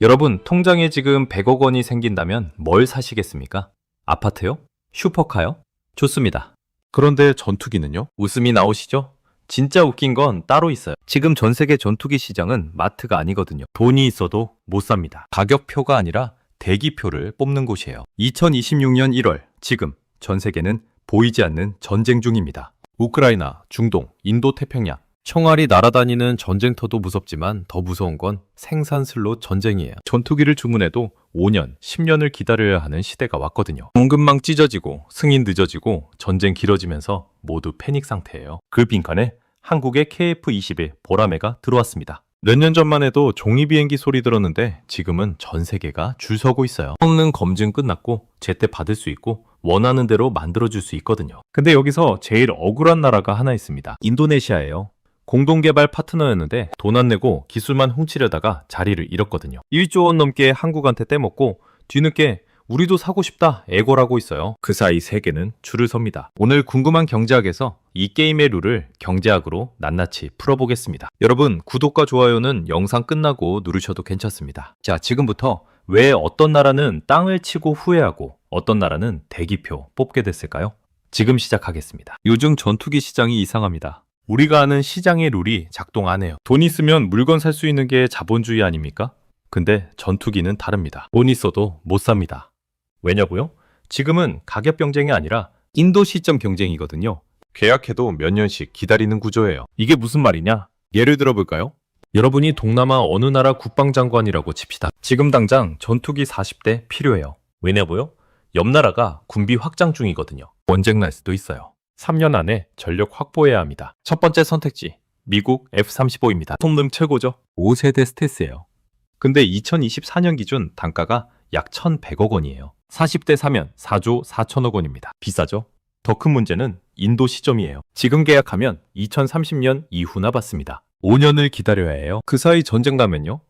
여러분, 통장에 지금 100억 원이 생긴다면 뭘 사시겠습니까? 아파트요? 슈퍼카요? 좋습니다. 그런데 전투기는요? 웃음이 나오시죠? 진짜 웃긴 건 따로 있어요. 지금 전 세계 전투기 시장은 마트가 아니거든요. 돈이 있어도 못 삽니다. 가격표가 아니라 대기표를 뽑는 곳이에요. 2026년 1월, 지금 전 세계는 보이지 않는 전쟁 중입니다. 우크라이나, 중동, 인도 태평양. 총알이 날아다니는 전쟁터도 무섭지만 더 무서운 건 생산슬롯 전쟁이에요. 전투기를 주문해도 5년, 10년을 기다려야 하는 시대가 왔거든요. 공급망 찢어지고 승인 늦어지고 전쟁 길어지면서 모두 패닉 상태예요. 그 빈칸에 한국의 KF-21 보라매가 들어왔습니다. 몇 년 전만 해도 종이 비행기 소리 들었는데 지금은 전 세계가 줄 서고 있어요. 성능 검증 끝났고 제때 받을 수 있고 원하는 대로 만들어줄 수 있거든요. 근데 여기서 제일 억울한 나라가 하나 있습니다. 인도네시아예요. 공동개발 파트너였는데 돈 안 내고 기술만 훔치려다가 자리를 잃었거든요. 1조 원 넘게 한국한테 떼먹고 뒤늦게 우리도 사고 싶다 애걸하고 있어요. 그 사이 세계는 줄을 섭니다. 오늘 궁금한 경제학에서 이 게임의 룰을 경제학으로 낱낱이 풀어보겠습니다. 여러분, 구독과 좋아요는 영상 끝나고 누르셔도 괜찮습니다. 자, 지금부터 왜 어떤 나라는 땅을 치고 후회하고 어떤 나라는 대기표 뽑게 됐을까요? 지금 시작하겠습니다. 요즘 전투기 시장이 이상합니다. 우리가 아는 시장의 룰이 작동 안 해요. 돈 있으면 물건 살 수 있는 게 자본주의 아닙니까? 근데 전투기는 다릅니다. 돈 있어도 못 삽니다. 왜냐고요? 지금은 가격 경쟁이 아니라 인도 시점 경쟁이거든요. 계약해도 몇 년씩 기다리는 구조예요. 이게 무슨 말이냐? 예를 들어 볼까요? 여러분이 동남아 어느 나라 국방장관이라고 칩시다. 지금 당장 전투기 40대 필요해요. 왜냐고요? 옆 나라가 군비 확장 중이거든요. 원쟁 날 수도 있어요. 3년 안에 전력 확보해야 합니다. 첫 번째 선택지, 미국 F-35입니다. 성능 최고죠? 5세대 스텔스예요. 근데 2024년 기준 단가가 약 1,100억 원이에요. 40대 사면 4조 4천억 원입니다. 비싸죠? 더 큰 문제는 인도 시점이에요. 지금 계약하면 2030년 이후나 받습니다. 5년을 기다려야 해요. 그 사이 전쟁 나면요?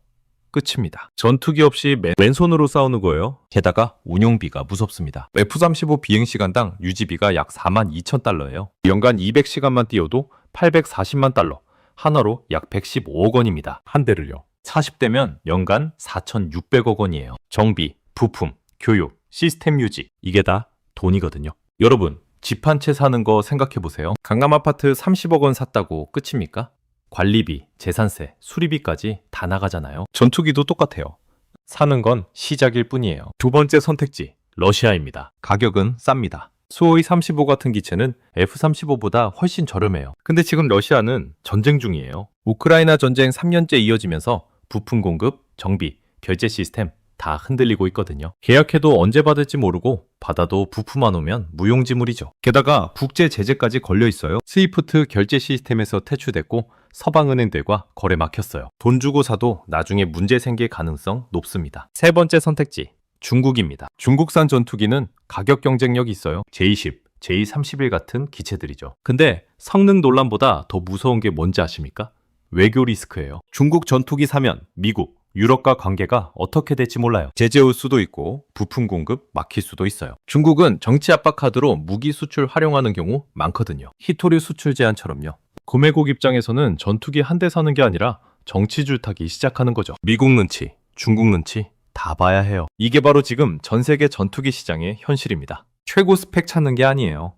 끝입니다. 전투기 없이 맨손으로 싸우는 거예요. 게다가 운용비가 무섭습니다. F-35 비행시간당 유지비가 약 42,000달러예요. 연간 200시간만 뛰어도 840만 달러, 한화로 약 115억 원입니다. 한 대를요. 40대면 연간 4,600억 원이에요. 정비, 부품, 교육, 시스템 유지, 이게 다 돈이거든요. 여러분, 집 한 채 사는 거 생각해보세요. 강남 아파트 30억 원 샀다고 끝입니까? 관리비, 재산세, 수리비까지 다 나가잖아요. 전투기도 똑같아요. 사는 건 시작일 뿐이에요. 두 번째 선택지, 러시아입니다. 가격은 쌉니다. 수호이 35 같은 기체는 F-35보다 훨씬 저렴해요. 근데 지금 러시아는 전쟁 중이에요. 우크라이나 전쟁 3년째 이어지면서 부품 공급, 정비, 결제 시스템 다 흔들리고 있거든요. 계약해도 언제 받을지 모르고 받아도 부품 안 오면 무용지물이죠. 게다가 국제 제재까지 걸려 있어요. 스위프트 결제 시스템에서 퇴출됐고 서방은행들과 거래 막혔어요. 돈 주고 사도 나중에 문제 생길 가능성 높습니다. 세 번째 선택지, 중국입니다. 중국산 전투기는 가격 경쟁력이 있어요. J-10, J-31 같은 기체들이죠. 근데 성능 논란보다 더 무서운 게 뭔지 아십니까? 외교 리스크예요. 중국 전투기 사면 미국, 유럽과 관계가 어떻게 될지 몰라요. 제재 올 수도 있고 부품 공급 막힐 수도 있어요. 중국은 정치 압박 카드로 무기 수출 활용하는 경우 많거든요. 히토류 수출 제한처럼요. 구매국 입장에서는 전투기 한 대 사는 게 아니라 정치 줄타기 시작하는 거죠. 미국 눈치, 중국 눈치 다 봐야 해요. 이게 바로 지금 전 세계 전투기 시장의 현실입니다. 최고 스펙 찾는 게 아니에요.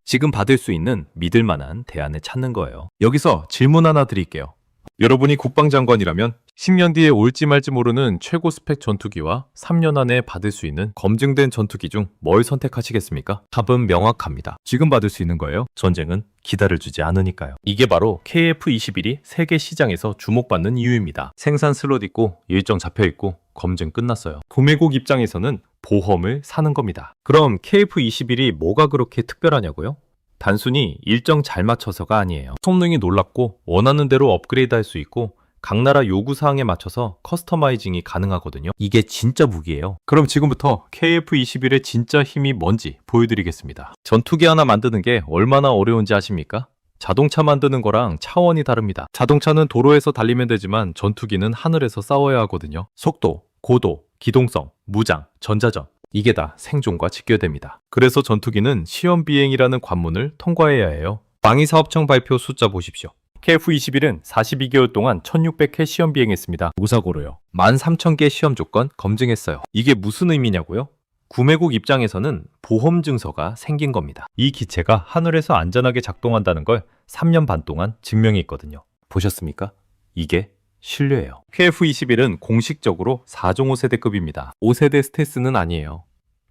지금 받을 수 있는 믿을 만한 대안을 찾는 거예요. 여기서 질문 하나 드릴게요. 여러분이 국방장관이라면 10년 뒤에 올지 말지 모르는 최고 스펙 전투기와 3년 안에 받을 수 있는 검증된 전투기 중 뭘 선택하시겠습니까? 답은 명확합니다. 지금 받을 수 있는 거예요. 전쟁은 기다려주지 않으니까요. 이게 바로 KF-21이 세계 시장에서 주목받는 이유입니다. 생산 슬롯 있고 일정 잡혀 있고 검증 끝났어요. 구매국 입장에서는 보험을 사는 겁니다. 그럼 KF-21이 뭐가 그렇게 특별하냐고요? 단순히 일정 잘 맞춰서가 아니에요. 성능이 놀랍고 원하는 대로 업그레이드 할 수 있고 각 나라 요구사항에 맞춰서 커스터마이징이 가능하거든요. 이게 진짜 무기예요. 그럼 지금부터 KF-21의 진짜 힘이 뭔지 보여드리겠습니다. 전투기 하나 만드는 게 얼마나 어려운지 아십니까? 자동차 만드는 거랑 차원이 다릅니다. 자동차는 도로에서 달리면 되지만 전투기는 하늘에서 싸워야 하거든요. 속도, 고도, 기동성, 무장, 전자전 이게 다 생존과 직결됩니다. 그래서 전투기는 시험 비행이라는 관문을 통과해야 해요. 방위사업청 발표 숫자 보십시오. KF-21은 42개월 동안 1600회 시험 비행했습니다. 무사고로요. 13,000개 시험 조건 검증했어요. 이게 무슨 의미냐고요? 구매국 입장에서는 보험 증서가 생긴 겁니다. 이 기체가 하늘에서 안전하게 작동한다는 걸 3년 반 동안 증명했거든요. 보셨습니까? 이게 신뢰예요. KF-21은 공식적으로 4종 5세대급입니다. 5세대 스텔스는 아니에요.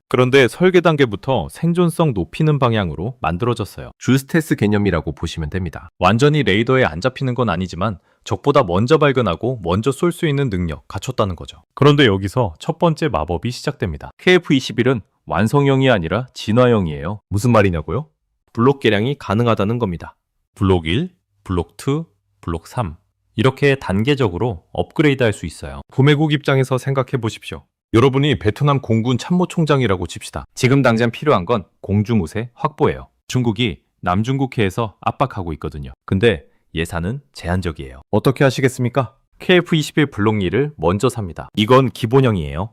그런데 설계 단계부터 생존성 높이는 방향으로 만들어졌어요. 주스텔스 개념이라고 보시면 됩니다. 완전히 레이더에 안 잡히는 건 아니지만 적보다 먼저 발견하고 먼저 쏠 수 있는 능력 갖췄다는 거죠. 그런데 여기서 첫 번째 마법이 시작됩니다. KF-21은 완성형이 아니라 진화형이에요. 무슨 말이냐고요? 블록 개량이 가능하다는 겁니다. 블록 1, 블록 2, 블록 3 이렇게 단계적으로 업그레이드 할 수 있어요. 구매국 입장에서 생각해 보십시오. 여러분이 베트남 공군 참모총장이라고 칩시다. 지금 당장 필요한 건 공중우세 확보예요. 중국이 남중국해에서 압박하고 있거든요. 근데 예산은 제한적이에요. 어떻게 하시겠습니까? KF-21 블록 2를 먼저 삽니다. 이건 기본형이에요.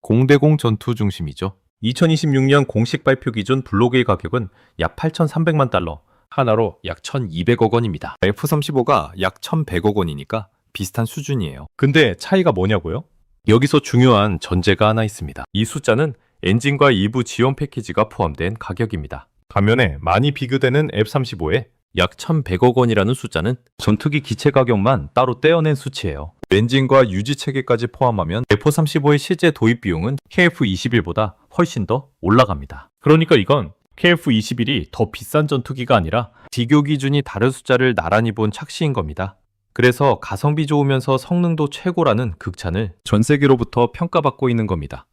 공대공 전투 중심이죠. 2026년 공식 발표 기준 블록 1 가격은 약 8,300만 달러, 하나로 약 1,200억 원입니다. F-35가 약 1,100억 원이니까 비슷한 수준이에요. 근데 차이가 뭐냐고요? 여기서 중요한 전제가 하나 있습니다. 이 숫자는 엔진과 일부 지원 패키지가 포함된 가격입니다. 가면에 많이 비교되는 F-35에 약 1,100억 원이라는 숫자는 전투기 기체 가격만 따로 떼어낸 수치예요. 엔진과 유지 체계까지 포함하면 F-35의 실제 도입 비용은 KF-21보다 훨씬 더 올라갑니다. 그러니까 이건 KF-21이 더 비싼 전투기가 아니라 비교 기준이 다른 숫자를 나란히 본 착시인 겁니다. 그래서 가성비 좋으면서 성능도 최고라는 극찬을 전 세계로부터 평가받고 있는 겁니다.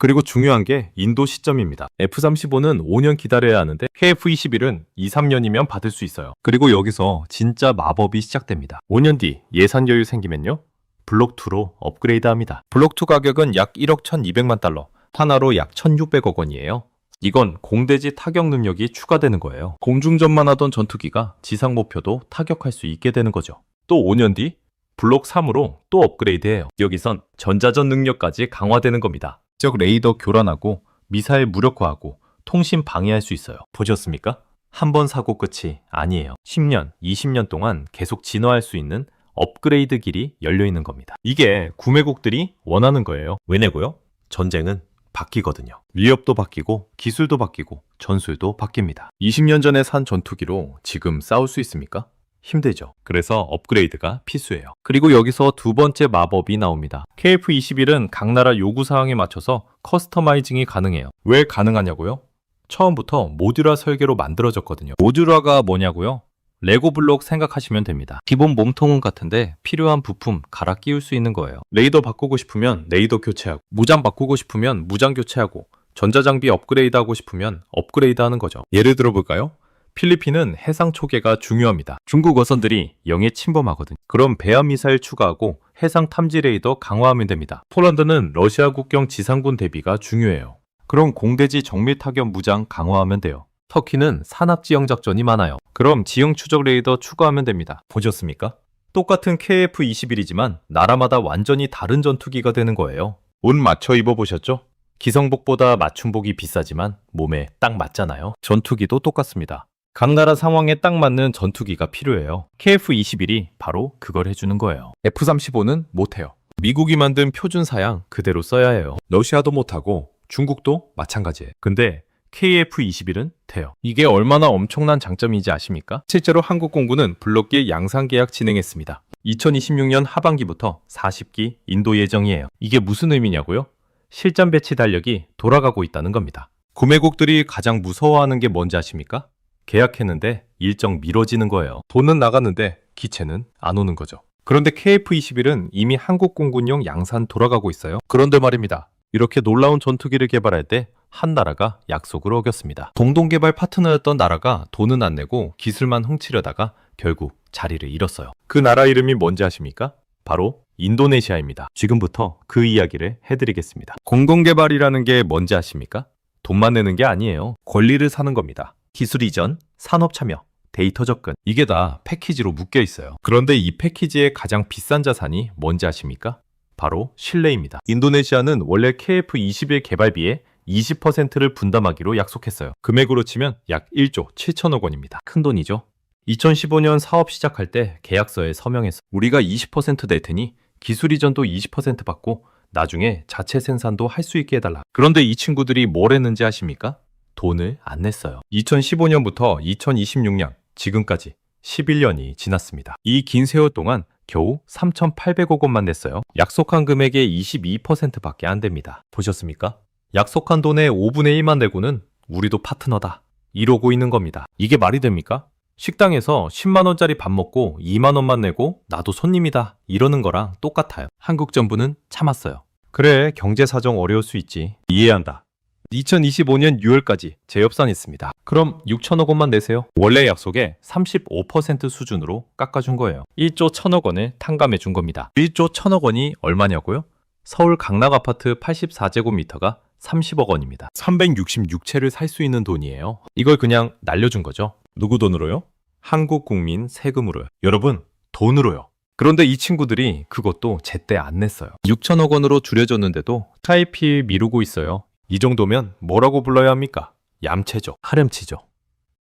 그리고 중요한 게 인도 시점입니다. F-35는 5년 기다려야 하는데 KF-21은 2, 3년이면 받을 수 있어요. 그리고 여기서 진짜 마법이 시작됩니다. 5년 뒤 예산 여유 생기면요. 블록 2로 업그레이드 합니다. 블록 2 가격은 약 1억 1,200만 달러, 하나로 약 1,600억 원이에요. 이건 공대지 타격 능력이 추가되는 거예요. 공중전만 하던 전투기가 지상 목표도 타격할 수 있게 되는 거죠. 또 5년 뒤 블록 3으로 또 업그레이드해요. 여기선 전자전 능력까지 강화되는 겁니다. 즉 레이더 교란하고 미사일 무력화하고 통신 방해할 수 있어요. 보셨습니까? 한 번 사고 끝이 아니에요. 10년, 20년 동안 계속 진화할 수 있는 업그레이드 길이 열려 있는 겁니다. 이게 구매국들이 원하는 거예요. 왜냐고요? 전쟁은 바뀌거든요. 위협도 바뀌고 기술도 바뀌고 전술도 바뀝니다. 20년 전에 산 전투기로 지금 싸울 수 있습니까? 힘들죠. 그래서 업그레이드가 필수예요. 그리고 여기서 두 번째 마법이 나옵니다. KF-21은 각 나라 요구사항에 맞춰서 커스터마이징이 가능해요. 왜 가능하냐고요? 처음부터 모듈화 설계로 만들어졌거든요. 모듈화가 뭐냐고요? 레고 블록 생각하시면 됩니다. 기본 몸통은 같은데 필요한 부품 갈아 끼울 수 있는 거예요. 레이더 바꾸고 싶으면 레이더 교체하고, 무장 바꾸고 싶으면 무장 교체하고, 전자장비 업그레이드 하고 싶으면 업그레이드 하는 거죠. 예를 들어볼까요? 필리핀은 해상 초계가 중요합니다. 중국 어선들이 영해 침범하거든요. 그럼 배함 미사일 추가하고 해상 탐지 레이더 강화하면 됩니다. 폴란드는 러시아 국경 지상군 대비가 중요해요. 그럼 공대지 정밀 타격 무장 강화하면 돼요. 터키는 산악 지형 작전이 많아요. 그럼 지형 추적 레이더 추가하면 됩니다. 보셨습니까? 똑같은 KF-21이지만 나라마다 완전히 다른 전투기가 되는 거예요. 옷 맞춰 입어보셨죠? 기성복보다 맞춤복이 비싸지만 몸에 딱 맞잖아요. 전투기도 똑같습니다. 각 나라 상황에 딱 맞는 전투기가 필요해요. KF-21이 바로 그걸 해주는 거예요. F-35는 못해요. 미국이 만든 표준 사양 그대로 써야 해요. 러시아도 못하고 중국도 마찬가지예요. 근데 KF-21은 돼요. 이게 얼마나 엄청난 장점인지 아십니까? 실제로 한국공군은 블록기 양산 계약 진행했습니다. 2026년 하반기부터 40기 인도 예정이에요. 이게 무슨 의미냐고요? 실전 배치 달력이 돌아가고 있다는 겁니다. 구매국들이 가장 무서워하는 게 뭔지 아십니까? 계약했는데 일정 미뤄지는 거예요. 돈은 나갔는데 기체는 안 오는 거죠. 그런데 KF-21은 이미 한국공군용 양산 돌아가고 있어요. 그런데 말입니다. 이렇게 놀라운 전투기를 개발할 때 한 나라가 약속을 어겼습니다. 공동개발 파트너였던 나라가 돈은 안 내고 기술만 훔치려다가 결국 자리를 잃었어요. 그 나라 이름이 뭔지 아십니까? 바로 인도네시아입니다. 지금부터 그 이야기를 해드리겠습니다. 공동개발이라는 게 뭔지 아십니까? 돈만 내는 게 아니에요. 권리를 사는 겁니다. 기술 이전, 산업 참여, 데이터 접근, 이게 다 패키지로 묶여 있어요. 그런데 이 패키지의 가장 비싼 자산이 뭔지 아십니까? 바로 신뢰입니다. 인도네시아는 원래 KF-21 개발비의 20%를 분담하기로 약속했어요. 금액으로 치면 약 1조 7천억 원입니다. 큰 돈이죠? 2015년 사업 시작할 때 계약서에 서명해서 우리가 20% 낼 테니 기술 이전도 20% 받고 나중에 자체 생산도 할 수 있게 해달라. 그런데 이 친구들이 뭘 했는지 아십니까? 돈을 안 냈어요. 2015년부터 2026년 지금까지 11년이 지났습니다. 이 긴 세월 동안 겨우 3,800억 원만 냈어요. 약속한 금액의 22%밖에 안 됩니다. 보셨습니까? 약속한 돈의 5분의 1만 내고는 우리도 파트너다, 이러고 있는 겁니다. 이게 말이 됩니까? 식당에서 10만 원짜리 밥 먹고 2만 원만 내고 나도 손님이다, 이러는 거랑 똑같아요. 한국 정부는 참았어요. 그래, 경제 사정 어려울 수 있지. 이해한다. 2025년 6월까지 재협상했습니다. 그럼 6천억 원만 내세요. 원래 약속의 35% 수준으로 깎아준 거예요. 1조 1천억 원을 탕감해 준 겁니다. 1조 1천억 원이 얼마냐고요? 서울 강남 아파트 84제곱미터가 30억 원입니다. 366채를 살 수 있는 돈이에요. 이걸 그냥 날려준 거죠. 누구 돈으로요? 한국 국민 세금으로요. 여러분, 돈으로요. 그런데 이 친구들이 그것도 제때 안 냈어요. 6천억 원으로 줄여줬는데도 차입히 미루고 있어요. 이 정도면 뭐라고 불러야 합니까? 얌체죠. 하렴치죠.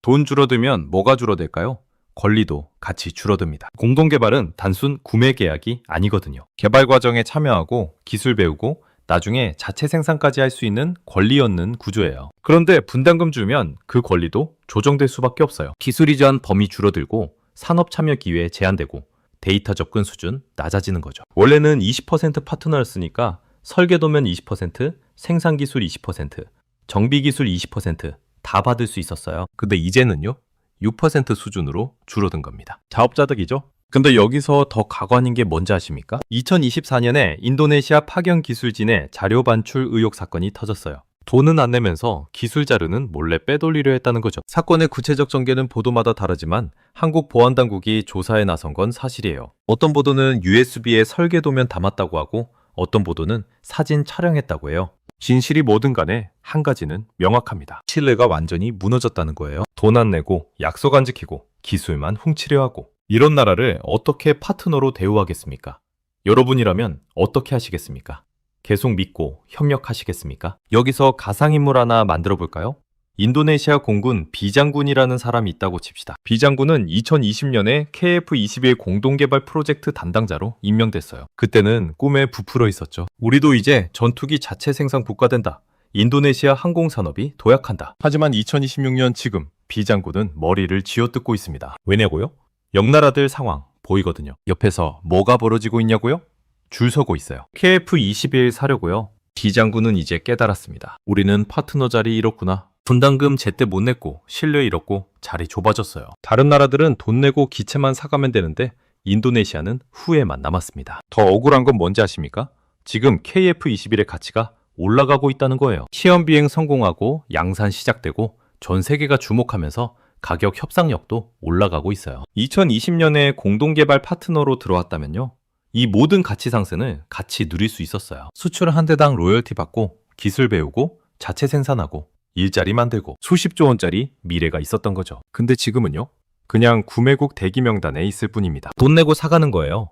돈 줄어들면 뭐가 줄어들까요? 권리도 같이 줄어듭니다. 공동개발은 단순 구매 계약이 아니거든요. 개발 과정에 참여하고 기술 배우고 나중에 자체 생산까지 할 수 있는 권리 얻는 구조예요. 그런데 분담금 주면 그 권리도 조정될 수밖에 없어요. 기술 이전 범위 줄어들고 산업 참여 기회 제한되고 데이터 접근 수준 낮아지는 거죠. 원래는 20% 파트너였으니까 설계도면 20%, 생산기술 20%, 정비기술 20%다 받을 수 있었어요. 근데 이제는요, 6% 수준으로 줄어든 겁니다. 자업자득이죠? 근데 여기서 더 가관인 게 뭔지 아십니까? 2024년에 인도네시아 파견기술진의 자료 반출 의혹 사건이 터졌어요. 돈은 안 내면서 기술 자료는 몰래 빼돌리려 했다는 거죠. 사건의 구체적 전개는 보도마다 다르지만 한국 보안당국이 조사에 나선 건 사실이에요. 어떤 보도는 USB에 설계도면 담았다고 하고 어떤 보도는 사진 촬영했다고 해요. 진실이 뭐든 간에 한 가지는 명확합니다. 신뢰가 완전히 무너졌다는 거예요. 돈 안 내고 약속 안 지키고 기술만 훔치려 하고, 이런 나라를 어떻게 파트너로 대우하겠습니까? 여러분이라면 어떻게 하시겠습니까? 계속 믿고 협력하시겠습니까? 여기서 가상인물 하나 만들어 볼까요? 인도네시아 공군 비장군이라는 사람이 있다고 칩시다. 비장군은 2020년에 KF-21 공동개발 프로젝트 담당자로 임명됐어요. 그때는 꿈에 부풀어 있었죠. 우리도 이제 전투기 자체 생산 국가된다. 인도네시아 항공산업이 도약한다. 하지만 2026년 지금 비장군은 머리를 쥐어뜯고 있습니다. 왜냐고요? 옆나라들 상황 보이거든요. 옆에서 뭐가 벌어지고 있냐고요? 줄 서고 있어요. KF-21 사려고요. 비장군은 이제 깨달았습니다. 우리는 파트너 자리 잃었구나. 분담금 제때 못 냈고 신뢰 잃었고 자리 좁아졌어요. 다른 나라들은 돈 내고 기체만 사가면 되는데 인도네시아는 후회만 남았습니다. 더 억울한 건 뭔지 아십니까? 지금 KF-21의 가치가 올라가고 있다는 거예요. 시험 비행 성공하고 양산 시작되고 전 세계가 주목하면서 가격 협상력도 올라가고 있어요. 2020년에 공동개발 파트너로 들어왔다면요, 이 모든 가치 상승을 같이 누릴 수 있었어요. 수출 한 대당 로열티 받고 기술 배우고 자체 생산하고 일자리 만들고 수십조 원짜리 미래가 있었던 거죠. 근데 지금은요, 그냥 구매국 대기 명단에 있을 뿐입니다. 돈 내고 사가는 거예요.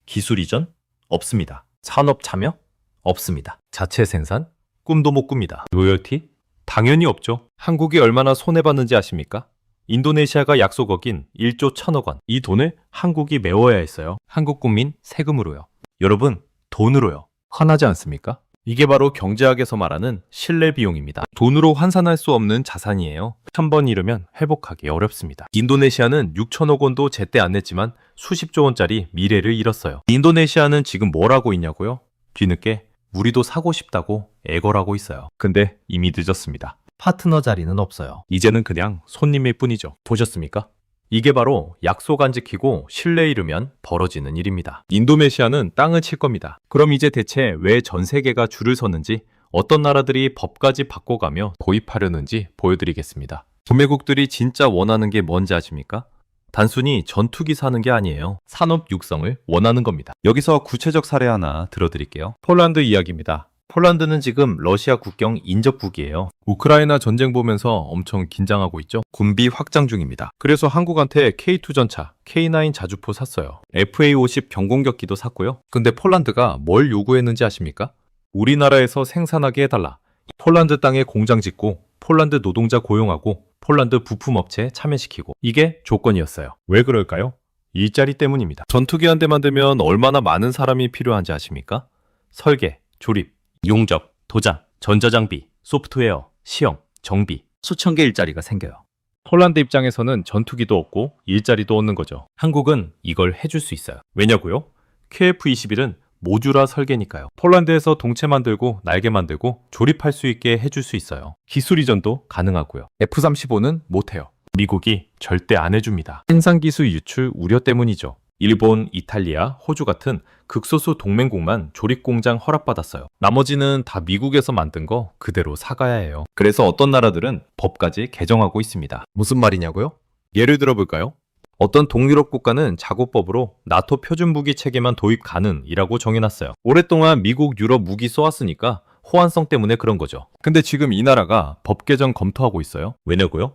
기술 이전? 없습니다. 산업 참여? 없습니다. 자체 생산? 꿈도 못 꿉니다. 로열티? 당연히 없죠. 한국이 얼마나 손해봤는지 아십니까? 인도네시아가 약속 어긴 1조 1천억 원. 이 돈을 한국이 메워야 했어요. 한국 국민 세금으로요. 여러분, 돈으로요. 화나지 않습니까? 이게 바로 경제학에서 말하는 신뢰 비용입니다. 돈으로 환산할 수 없는 자산이에요. 한 번 잃으면 회복하기 어렵습니다. 인도네시아는 6천억 원도 제때 안 냈지만 수십조 원짜리 미래를 잃었어요. 인도네시아는 지금 뭘 하고 있냐고요? 뒤늦게 우리도 사고 싶다고 애걸하고 있어요. 근데 이미 늦었습니다. 파트너 자리는 없어요. 이제는 그냥 손님일 뿐이죠. 보셨습니까? 이게 바로 약속 안 지키고 신뢰 잃으면 벌어지는 일입니다. 인도네시아는 땅을 칠 겁니다. 그럼 이제 대체 왜 전 세계가 줄을 섰는지, 어떤 나라들이 법까지 바꿔가며 도입하려는지 보여드리겠습니다. 구매국들이 진짜 원하는 게 뭔지 아십니까? 단순히 전투기 사는 게 아니에요. 산업 육성을 원하는 겁니다. 여기서 구체적 사례 하나 들어드릴게요. 폴란드 이야기입니다. 폴란드는 지금 러시아 국경 인접국이에요. 우크라이나 전쟁 보면서 엄청 긴장하고 있죠. 군비 확장 중입니다. 그래서 한국한테 K2 전차, K9 자주포 샀어요. FA50 경공격기도 샀고요. 근데 폴란드가 뭘 요구했는지 아십니까? 우리나라에서 생산하게 해달라. 폴란드 땅에 공장 짓고 폴란드 노동자 고용하고 폴란드 부품업체 참여시키고 이게 조건이었어요. 왜 그럴까요? 일자리 때문입니다. 전투기 한 대 만들면 얼마나 많은 사람이 필요한지 아십니까? 설계, 조립, 용접, 도장, 전자장비, 소프트웨어, 시험, 정비, 수천 개 일자리가 생겨요. 폴란드 입장에서는 전투기도 없고 일자리도 없는 거죠. 한국은 이걸 해줄 수 있어요. 왜냐고요? KF-21은 모듈화 설계니까요. 폴란드에서 동체 만들고 날개 만들고 조립할 수 있게 해줄 수 있어요. 기술 이전도 가능하고요. F-35는 못해요. 미국이 절대 안 해줍니다. 생산기술 유출 우려 때문이죠. 일본, 이탈리아, 호주 같은 극소수 동맹국만 조립공장 허락받았어요. 나머지는 다 미국에서 만든 거 그대로 사가야 해요. 그래서 어떤 나라들은 법까지 개정하고 있습니다. 무슨 말이냐고요? 예를 들어볼까요? 어떤 동유럽 국가는 자국법으로 나토 표준무기 체계만 도입 가능이라고 정해놨어요. 오랫동안 미국, 유럽 무기 쏘았으니까 호환성 때문에 그런 거죠. 근데 지금 이 나라가 법 개정 검토하고 있어요. 왜냐고요?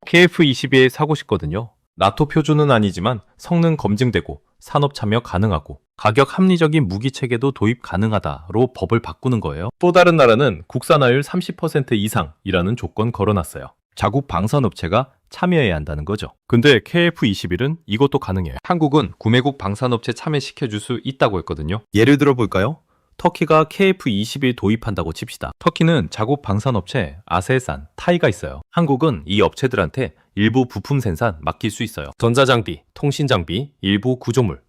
KF-21 사고 싶거든요. 나토 표준은 아니지만 성능 검증되고 산업 참여 가능하고 가격 합리적인 무기 체계도 도입 가능하다로 법을 바꾸는 거예요. 또 다른 나라는 국산화율 30% 이상이라는 조건 걸어놨어요. 자국 방산업체가 참여해야 한다는 거죠. 근데 KF-21은 이것도 가능해요. 한국은 구매국 방산업체 참여시켜줄 수 있다고 했거든요. 예를 들어 볼까요? 터키가 KF-21 도입한다고 칩시다. 터키는 자국 방산업체 아셀산, 타이가 있어요. 한국은 이 업체들한테 일부 부품 생산 맡길 수 있어요. 전자장비, 통신장비, 일부 구조물.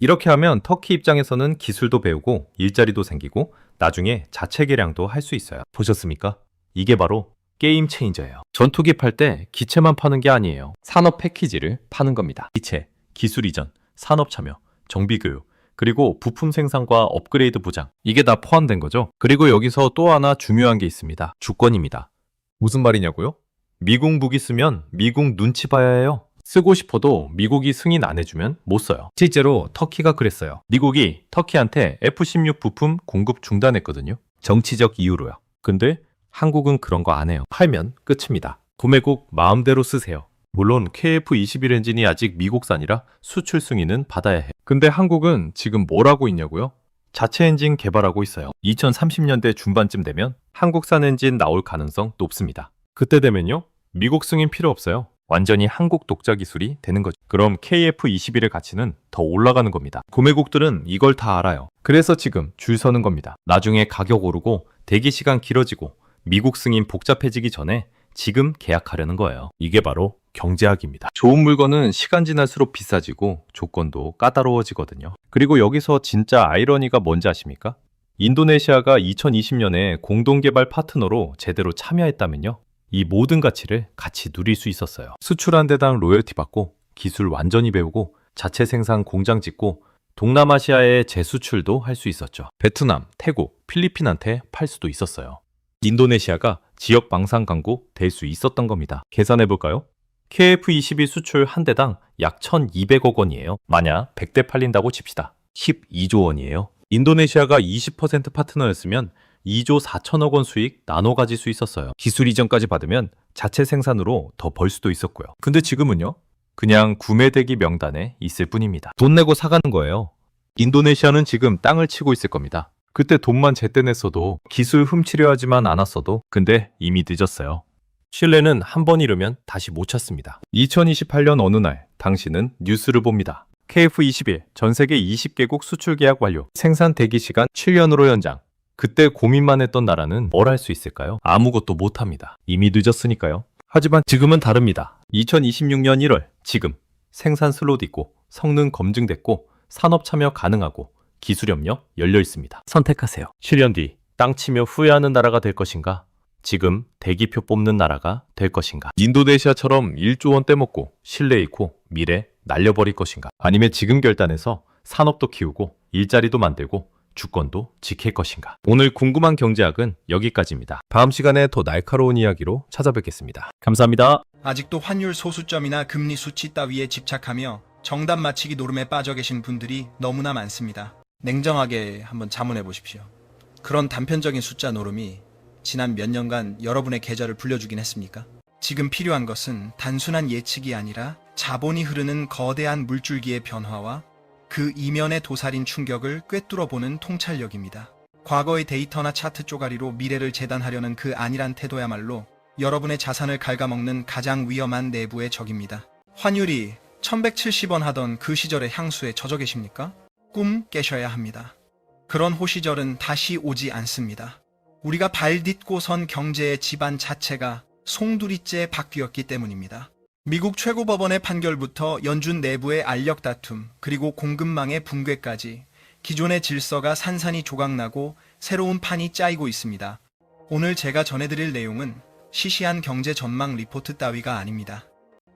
이렇게 하면 터키 입장에서는 기술도 배우고 일자리도 생기고 나중에 자체 개량도 할 수 있어요. 보셨습니까? 이게 바로 게임 체인저예요. 전투기 팔 때 기체만 파는 게 아니에요. 산업 패키지를 파는 겁니다. 기체, 기술 이전, 산업 참여, 정비 교육, 그리고 부품 생산과 업그레이드 보장. 이게 다 포함된 거죠. 그리고 여기서 또 하나 중요한 게 있습니다. 주권입니다. 무슨 말이냐고요? 미국 무기 쓰면 미국 눈치 봐야 해요. 쓰고 싶어도 미국이 승인 안 해주면 못 써요. 실제로 터키가 그랬어요. 미국이 터키한테 F-16 부품 공급 중단했거든요. 정치적 이유로요. 근데 한국은 그런 거 안 해요. 팔면 끝입니다. 구매국 마음대로 쓰세요. 물론 KF-21 엔진이 아직 미국산이라 수출 승인은 받아야 해. 근데 한국은 지금 뭘 하고 있냐고요? 자체 엔진 개발하고 있어요. 2030년대 중반쯤 되면 한국산 엔진 나올 가능성 높습니다. 그때 되면요, 미국 승인 필요 없어요. 완전히 한국 독자 기술이 되는 거죠. 그럼 KF-21의 가치는 더 올라가는 겁니다. 구매국들은 이걸 다 알아요. 그래서 지금 줄 서는 겁니다. 나중에 가격 오르고 대기 시간 길어지고 미국 승인 복잡해지기 전에 지금 계약하려는 거예요. 이게 바로 경제학입니다. 좋은 물건은 시간 지날수록 비싸지고 조건도 까다로워지거든요. 그리고 여기서 진짜 아이러니가 뭔지 아십니까? 인도네시아가 2020년에 공동개발 파트너로 제대로 참여했다면요, 이 모든 가치를 같이 누릴 수 있었어요. 수출한 대당 로열티 받고 기술 완전히 배우고 자체 생산 공장 짓고 동남아시아에 재수출도 할 수 있었죠. 베트남, 태국, 필리핀한테 팔 수도 있었어요. 인도네시아가 지역 방산 강국 될 수 있었던 겁니다. 계산해 볼까요? KF-21 수출 한 대당 약 1,200억 원이에요. 만약 100대 팔린다고 칩시다. 12조 원이에요. 인도네시아가 20% 파트너였으면 2조 4천억 원 수익 나눠 가질 수 있었어요. 기술 이전까지 받으면 자체 생산으로 더 벌 수도 있었고요. 근데 지금은요, 그냥 구매 대기 명단에 있을 뿐입니다. 돈 내고 사가는 거예요. 인도네시아는 지금 땅을 치고 있을 겁니다. 그때 돈만 제때 냈어도, 기술 훔치려 하지만 않았어도, 근데 이미 늦었어요. 신뢰는 한 번 잃으면 다시 못 찾습니다. 2028년 어느 날 당신은 뉴스를 봅니다. KF-21 전 세계 20개국 수출 계약 완료. 생산 대기 시간 7년으로 연장. 그때 고민만 했던 나라는 뭘 할 수 있을까요? 아무것도 못합니다. 이미 늦었으니까요. 하지만 지금은 다릅니다. 2026년 1월 지금 생산 슬롯 있고 성능 검증됐고 산업 참여 가능하고 기술 협력 열려 있습니다. 선택하세요. 7년 뒤 땅 치며 후회하는 나라가 될 것인가? 지금 대기표 뽑는 나라가 될 것인가? 인도네시아처럼 1조 원 떼먹고 신뢰 잃고 미래 날려버릴 것인가? 아니면 지금 결단해서 산업도 키우고 일자리도 만들고 주권도 지킬 것인가? 오늘 궁금한 경제학은 여기까지입니다. 다음 시간에 더 날카로운 이야기로 찾아뵙겠습니다. 감사합니다. 아직도 환율 소수점이나 금리 수치 따위에 집착하며 정답 맞히기 노름에 빠져 계신 분들이 너무나 많습니다. 냉정하게 한번 자문해 보십시오. 그런 단편적인 숫자 노름이 지난 몇 년간 여러분의 계좌를 불려주긴 했습니까? 지금 필요한 것은 단순한 예측이 아니라 자본이 흐르는 거대한 물줄기의 변화와 그 이면에 도사린 충격을 꿰뚫어보는 통찰력입니다. 과거의 데이터나 차트 쪼가리로 미래를 재단하려는 그 안일한 태도야말로 여러분의 자산을 갉아먹는 가장 위험한 내부의 적입니다. 환율이 1170원 하던 그 시절의 향수에 젖어 계십니까? 꿈 깨셔야 합니다. 그런 호시절은 다시 오지 않습니다. 우리가 발 딛고 선 경제의 기반 자체가 송두리째 바뀌었기 때문입니다. 미국 최고법원의 판결부터 연준 내부의 알력 다툼, 그리고 공급망의 붕괴까지 기존의 질서가 산산이 조각나고 새로운 판이 짜이고 있습니다. 오늘 제가 전해드릴 내용은 시시한 경제 전망 리포트 따위가 아닙니다.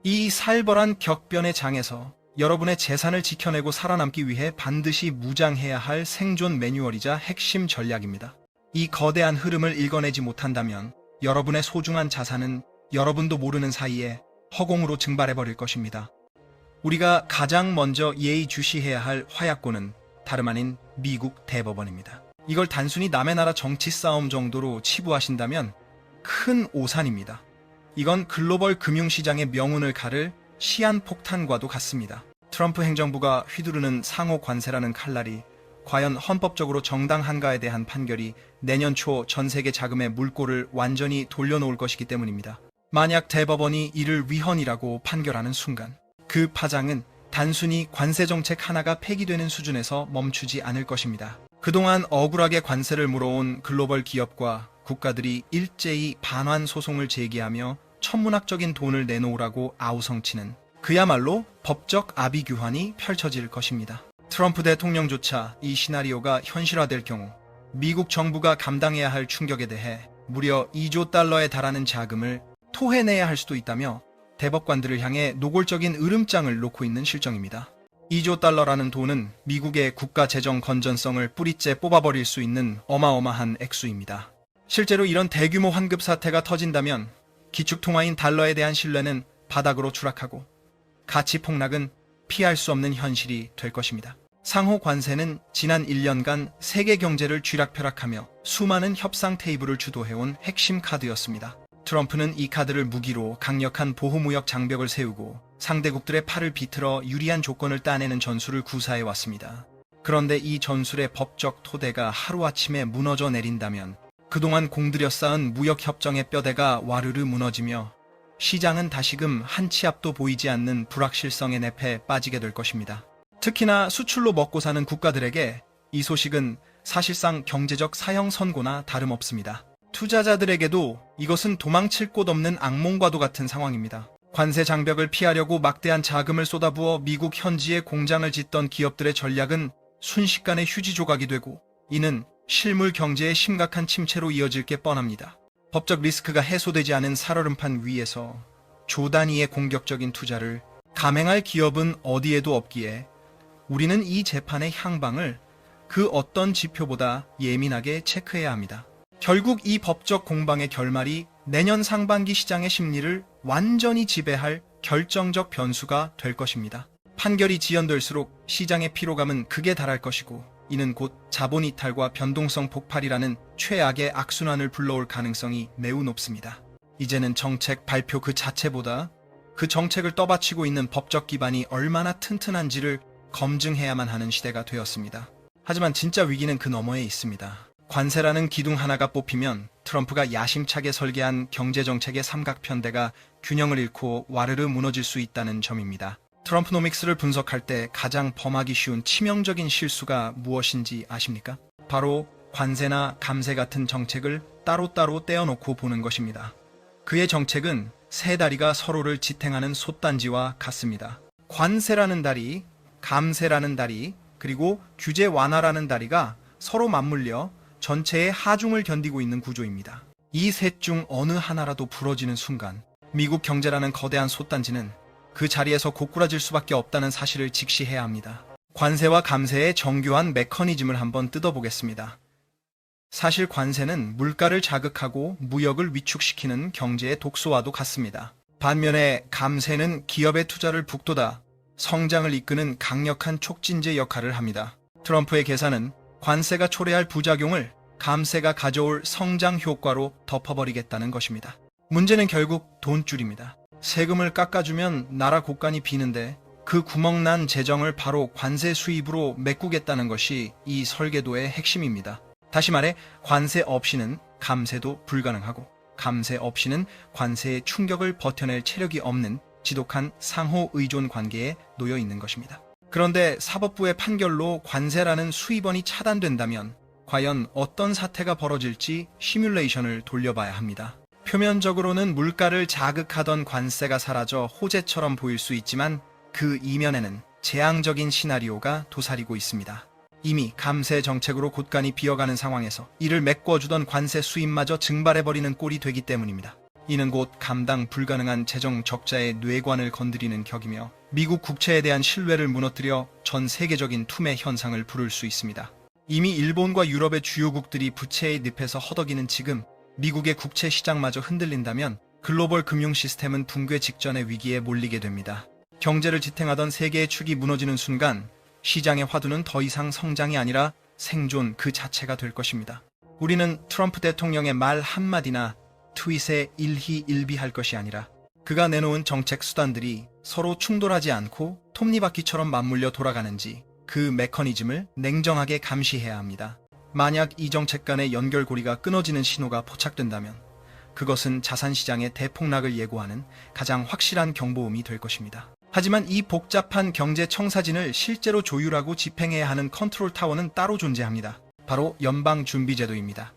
이 살벌한 격변의 장에서 여러분의 재산을 지켜내고 살아남기 위해 반드시 무장해야 할 생존 매뉴얼이자 핵심 전략입니다. 이 거대한 흐름을 읽어내지 못한다면 여러분의 소중한 자산은 여러분도 모르는 사이에 허공으로 증발해버릴 것입니다. 우리가 가장 먼저 예의주시해야 할 화약고는 다름 아닌 미국 대법원입니다. 이걸 단순히 남의 나라 정치 싸움 정도로 치부하신다면 큰 오산입니다. 이건 글로벌 금융시장의 명운을 가를 시한폭탄과도 같습니다. 트럼프 행정부가 휘두르는 상호 관세라는 칼날이 과연 헌법적으로 정당한가에 대한 판결이 내년 초 전 세계 자금의 물꼬를 완전히 돌려놓을 것이기 때문입니다. 만약 대법원이 이를 위헌이라고 판결하는 순간 그 파장은 단순히 관세 정책 하나가 폐기되는 수준에서 멈추지 않을 것입니다. 그동안 억울하게 관세를 물어온 글로벌 기업과 국가들이 일제히 반환 소송을 제기하며 천문학적인 돈을 내놓으라고 아우성치는 그야말로 법적 아비규환이 펼쳐질 것입니다. 트럼프 대통령조차 이 시나리오가 현실화될 경우 미국 정부가 감당해야 할 충격에 대해 무려 2조 달러에 달하는 자금을 토해내야 할 수도 있다며 대법관들을 향해 노골적인 으름장을 놓고 있는 실정입니다. 2조 달러라는 돈은 미국의 국가 재정 건전성을 뿌리째 뽑아버릴 수 있는 어마어마한 액수입니다. 실제로 이런 대규모 환급 사태가 터진다면 기축통화인 달러에 대한 신뢰는 바닥으로 추락하고 가치 폭락은 피할 수 없는 현실이 될 것입니다. 상호 관세는 지난 1년간 세계 경제를 쥐락펴락하며 수많은 협상 테이블을 주도해온 핵심 카드였습니다. 트럼프는 이 카드를 무기로 강력한 보호무역 장벽을 세우고 상대국들의 팔을 비틀어 유리한 조건을 따내는 전술을 구사해왔습니다. 그런데 이 전술의 법적 토대가 하루아침에 무너져 내린다면 그동안 공들여 쌓은 무역협정의 뼈대가 와르르 무너지며 시장은 다시금 한 치 앞도 보이지 않는 불확실성의 늪에 빠지게 될 것입니다. 특히나 수출로 먹고 사는 국가들에게 이 소식은 사실상 경제적 사형 선고나 다름없습니다. 투자자들에게도 이것은 도망칠 곳 없는 악몽과도 같은 상황입니다. 관세 장벽을 피하려고 막대한 자금을 쏟아부어 미국 현지에 공장을 짓던 기업들의 전략은 순식간에 휴지 조각이 되고 이는 실물 경제의 심각한 침체로 이어질 게 뻔합니다. 법적 리스크가 해소되지 않은 살얼음판 위에서 조 단위의 공격적인 투자를 감행할 기업은 어디에도 없기에 우리는 이 재판의 향방을 그 어떤 지표보다 예민하게 체크해야 합니다. 결국 이 법적 공방의 결말이 내년 상반기 시장의 심리를 완전히 지배할 결정적 변수가 될 것입니다. 판결이 지연될수록 시장의 피로감은 극에 달할 것이고 이는 곧 자본 이탈과 변동성 폭발이라는 최악의 악순환을 불러올 가능성이 매우 높습니다. 이제는 정책 발표 그 자체보다 그 정책을 떠받치고 있는 법적 기반이 얼마나 튼튼한지를 검증해야만 하는 시대가 되었습니다. 하지만 진짜 위기는 그 너머에 있습니다. 관세라는 기둥 하나가 뽑히면 트럼프가 야심차게 설계한 경제정책의 삼각편대가 균형을 잃고 와르르 무너질 수 있다는 점입니다. 트럼프노믹스를 분석할 때 가장 범하기 쉬운 치명적인 실수가 무엇인지 아십니까? 바로 관세나 감세 같은 정책을 따로따로 떼어놓고 보는 것입니다. 그의 정책은 세 다리가 서로를 지탱하는 솥단지와 같습니다. 관세라는 다리, 감세라는 다리, 그리고 규제 완화라는 다리가 서로 맞물려 전체의 하중을 견디고 있는 구조입니다. 이 셋 중 어느 하나라도 부러지는 순간 미국 경제라는 거대한 솥단지는 그 자리에서 고꾸라질 수밖에 없다는 사실을 직시해야 합니다. 관세와 감세의 정교한 메커니즘을 한번 뜯어보겠습니다. 사실 관세는 물가를 자극하고 무역을 위축시키는 경제의 독소와도 같습니다. 반면에 감세는 기업의 투자를 북돋아 성장을 이끄는 강력한 촉진제 역할을 합니다. 트럼프의 계산은 관세가 초래할 부작용을 감세가 가져올 성장 효과로 덮어버리겠다는 것입니다. 문제는 결국 돈줄입니다. 세금을 깎아주면 나라 곳간이 비는데 그 구멍난 재정을 바로 관세 수입으로 메꾸겠다는 것이 이 설계도의 핵심입니다. 다시 말해 관세 없이는 감세도 불가능하고 감세 없이는 관세의 충격을 버텨낼 체력이 없는 지독한 상호 의존 관계에 놓여 있는 것입니다. 그런데 사법부의 판결로 관세라는 수입원이 차단된다면 과연 어떤 사태가 벌어질지 시뮬레이션을 돌려봐야 합니다. 표면적으로는 물가를 자극하던 관세가 사라져 호재처럼 보일 수 있지만 그 이면에는 재앙적인 시나리오가 도사리고 있습니다. 이미 감세 정책으로 곳간이 비어가는 상황에서 이를 메꿔주던 관세 수입마저 증발해버리는 꼴이 되기 때문입니다. 이는 곧 감당 불가능한 재정 적자의 뇌관을 건드리는 격이며 미국 국채에 대한 신뢰를 무너뜨려 전 세계적인 투매 현상을 부를 수 있습니다. 이미 일본과 유럽의 주요국들이 부채의 늪에서 허덕이는 지금 미국의 국채 시장마저 흔들린다면 글로벌 금융 시스템은 붕괴 직전의 위기에 몰리게 됩니다. 경제를 지탱하던 세계의 축이 무너지는 순간 시장의 화두는 더 이상 성장이 아니라 생존 그 자체가 될 것입니다. 우리는 트럼프 대통령의 말 한마디나 트윗에 일희일비할 것이 아니라 그가 내놓은 정책 수단들이 서로 충돌하지 않고 톱니바퀴처럼 맞물려 돌아가는지 그 메커니즘을 냉정하게 감시해야 합니다. 만약 이 정책 간의 연결고리가 끊어지는 신호가 포착된다면 그것은 자산시장의 대폭락을 예고하는 가장 확실한 경보음이 될 것입니다. 하지만 이 복잡한 경제 청사진을 실제로 조율하고 집행해야 하는 컨트롤 타워는 따로 존재합니다. 바로 연방준비제도입니다.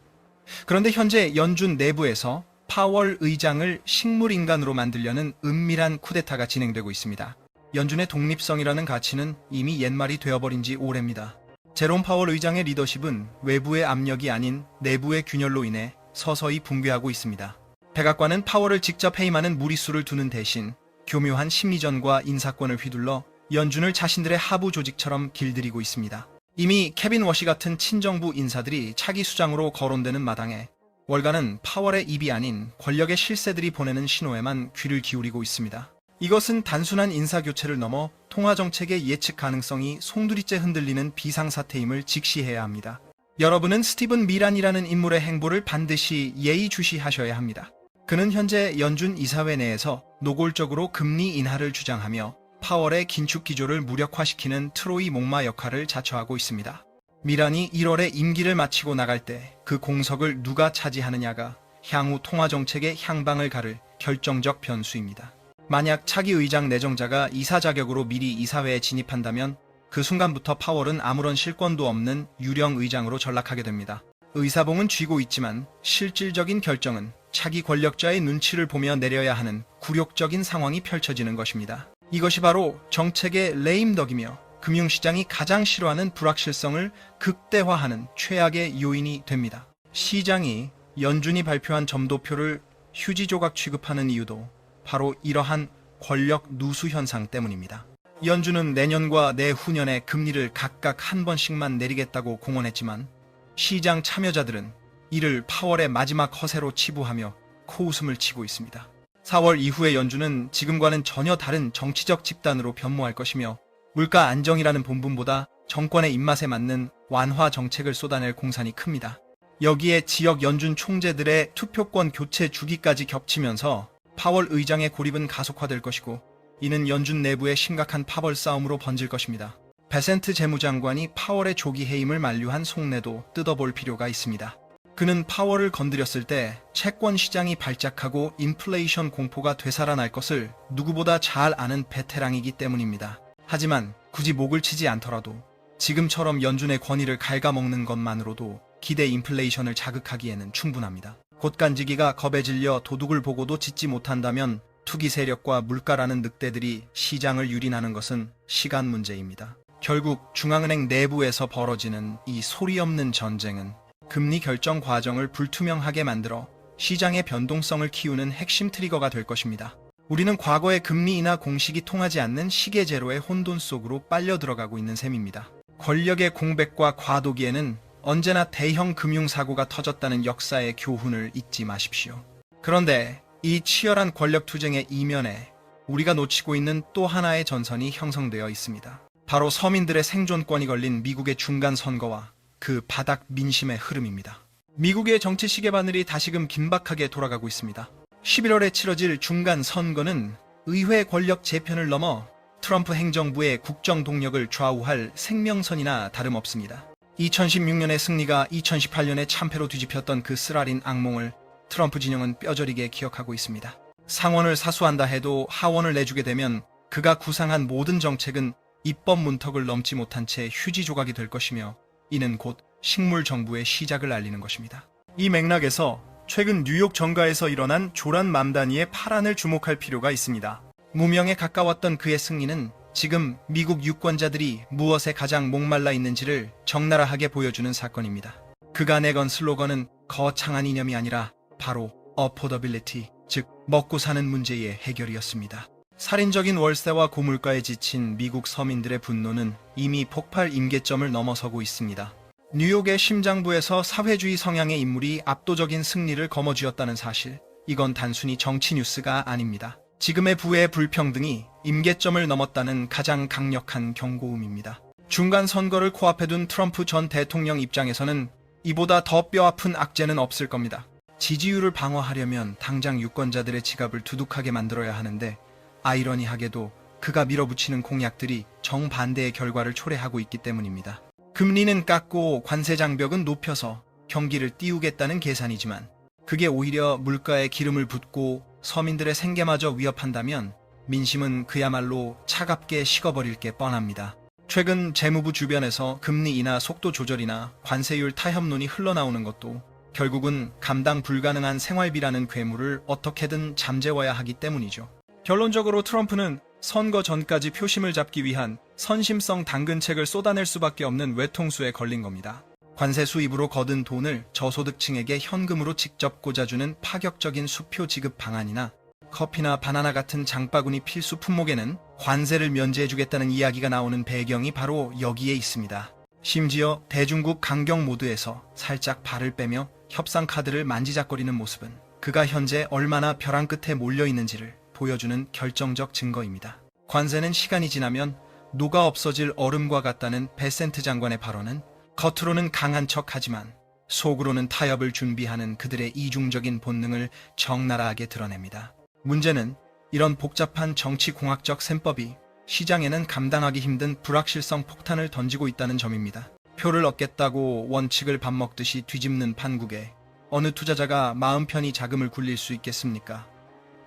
그런데 현재 연준 내부에서 파월 의장을 식물인간으로 만들려는 은밀한 쿠데타가 진행되고 있습니다. 연준의 독립성이라는 가치는 이미 옛말이 되어버린 지 오래입니다. 제롬 파월 의장의 리더십은 외부의 압력이 아닌 내부의 균열로 인해 서서히 붕괴하고 있습니다. 백악관은 파월을 직접 해임하는 무리수를 두는 대신 교묘한 심리전과 인사권을 휘둘러 연준을 자신들의 하부 조직처럼 길들이고 있습니다. 이미 케빈 워시 같은 친정부 인사들이 차기 수장으로 거론되는 마당에 월가는 파월의 입이 아닌 권력의 실세들이 보내는 신호에만 귀를 기울이고 있습니다. 이것은 단순한 인사교체를 넘어 통화정책의 예측 가능성이 송두리째 흔들리는 비상사태임을 직시해야 합니다. 여러분은 스티븐 미란이라는 인물의 행보를 반드시 예의주시하셔야 합니다. 그는 현재 연준 이사회 내에서 노골적으로 금리 인하를 주장하며 파월의 긴축 기조를 무력화시키는 트로이 목마 역할을 자처하고 있습니다. 미란이 1월에 임기를 마치고 나갈 때 그 공석을 누가 차지하느냐가 향후 통화정책의 향방을 가를 결정적 변수입니다. 만약 차기 의장 내정자가 이사 자격으로 미리 이사회에 진입한다면 그 순간부터 파월은 아무런 실권도 없는 유령 의장으로 전락하게 됩니다. 의사봉은 쥐고 있지만 실질적인 결정은 차기 권력자의 눈치를 보며 내려야 하는 굴욕적인 상황이 펼쳐지는 것입니다. 이것이 바로 정책의 레임덕이며 금융시장이 가장 싫어하는 불확실성을 극대화하는 최악의 요인이 됩니다. 시장이 연준이 발표한 점도표를 휴지 조각 취급하는 이유도 바로 이러한 권력 누수 현상 때문입니다. 연준은 내년과 내후년에 금리를 각각 한 번씩만 내리겠다고 공언했지만 시장 참여자들은 이를 파월의 마지막 허세로 치부하며 코웃음을 치고 있습니다. 4월 이후의 연준은 지금과는 전혀 다른 정치적 집단으로 변모할 것이며 물가 안정이라는 본분보다 정권의 입맛에 맞는 완화 정책을 쏟아낼 공산이 큽니다. 여기에 지역 연준 총재들의 투표권 교체 주기까지 겹치면서 파월 의장의 고립은 가속화될 것이고 이는 연준 내부의 심각한 파벌 싸움으로 번질 것입니다. 베센트 재무장관이 파월의 조기 해임을 만류한 속내도 뜯어볼 필요가 있습니다. 그는 파월을 건드렸을 때 채권 시장이 발작하고 인플레이션 공포가 되살아날 것을 누구보다 잘 아는 베테랑이기 때문입니다. 하지만 굳이 목을 치지 않더라도 지금처럼 연준의 권위를 갉아먹는 것만으로도 기대 인플레이션을 자극하기에는 충분합니다. 곳간지기가 겁에 질려 도둑을 보고도 짖지 못한다면 투기 세력과 물가라는 늑대들이 시장을 유린하는 것은 시간 문제입니다. 결국 중앙은행 내부에서 벌어지는 이 소리 없는 전쟁은 금리 결정 과정을 불투명하게 만들어 시장의 변동성을 키우는 핵심 트리거가 될 것입니다. 우리는 과거의 금리 인하 공식이 통하지 않는 시계제로의 혼돈 속으로 빨려 들어가고 있는 셈입니다. 권력의 공백과 과도기에는 언제나 대형 금융사고가 터졌다는 역사의 교훈을 잊지 마십시오. 그런데 이 치열한 권력 투쟁의 이면에 우리가 놓치고 있는 또 하나의 전선이 형성되어 있습니다. 바로 서민들의 생존권이 걸린 미국의 중간 선거와 그 바닥 민심의 흐름입니다. 미국의 정치 시계바늘이 다시금 긴박하게 돌아가고 있습니다. 11월에 치러질 중간 선거는 의회 권력 재편을 넘어 트럼프 행정부의 국정 동력을 좌우할 생명선이나 다름없습니다. 2016년의 승리가 2018년의 참패로 뒤집혔던 그 쓰라린 악몽을 트럼프 진영은 뼈저리게 기억하고 있습니다. 상원을 사수한다 해도 하원을 내주게 되면 그가 구상한 모든 정책은 입법 문턱을 넘지 못한 채 휴지 조각이 될 것이며 이는 곧 식물 정부의 시작을 알리는 것입니다. 이 맥락에서 최근 뉴욕 정가에서 일어난 조란 맘다니의 파란을 주목할 필요가 있습니다. 무명에 가까웠던 그의 승리는 지금 미국 유권자들이 무엇에 가장 목말라 있는지를 적나라하게 보여주는 사건입니다. 그가 내건 슬로건은 거창한 이념이 아니라 바로 affordability, 즉 먹고 사는 문제의 해결이었습니다. 살인적인 월세와 고물가에 지친 미국 서민들의 분노는 이미 폭발 임계점을 넘어서고 있습니다. 뉴욕의 심장부에서 사회주의 성향의 인물이 압도적인 승리를 거머쥐었다는 사실, 이건 단순히 정치 뉴스가 아닙니다. 지금의 부의 불평등이 임계점을 넘었다는 가장 강력한 경고음입니다. 중간 선거를 코앞에 둔 트럼프 전 대통령 입장에서는 이보다 더 뼈아픈 악재는 없을 겁니다. 지지율을 방어하려면 당장 유권자들의 지갑을 두둑하게 만들어야 하는데 아이러니하게도 그가 밀어붙이는 공약들이 정반대의 결과를 초래하고 있기 때문입니다. 금리는 깎고 관세 장벽은 높여서 경기를 띄우겠다는 계산이지만 그게 오히려 물가에 기름을 붓고 서민들의 생계마저 위협한다면 민심은 그야말로 차갑게 식어버릴 게 뻔합니다. 최근 재무부 주변에서 금리 인하 속도 조절이나 관세율 타협론이 흘러나오는 것도 결국은 감당 불가능한 생활비라는 괴물을 어떻게든 잠재워야 하기 때문이죠. 결론적으로 트럼프는 선거 전까지 표심을 잡기 위한 선심성 당근책을 쏟아낼 수밖에 없는 외통수에 걸린 겁니다. 관세 수입으로 거둔 돈을 저소득층에게 현금으로 직접 꽂아주는 파격적인 수표 지급 방안이나 커피나 바나나 같은 장바구니 필수 품목에는 관세를 면제해주겠다는 이야기가 나오는 배경이 바로 여기에 있습니다. 심지어 대중국 강경 모드에서 살짝 발을 빼며 협상 카드를 만지작거리는 모습은 그가 현재 얼마나 벼랑 끝에 몰려있는지를 보여주는 결정적 증거입니다. 관세는 시간이 지나면 녹아 없어질 얼음과 같다는 베센트 장관의 발언은 겉으로는 강한 척하지만 속으로는 타협을 준비하는 그들의 이중적인 본능을 적나라하게 드러냅니다. 문제는 이런 복잡한 정치공학적 셈법이 시장에는 감당하기 힘든 불확실성 폭탄을 던지고 있다는 점입니다. 표를 얻겠다고 원칙을 밥 먹듯이 뒤집는 판국에 어느 투자자가 마음 편히 자금을 굴릴 수 있겠습니까?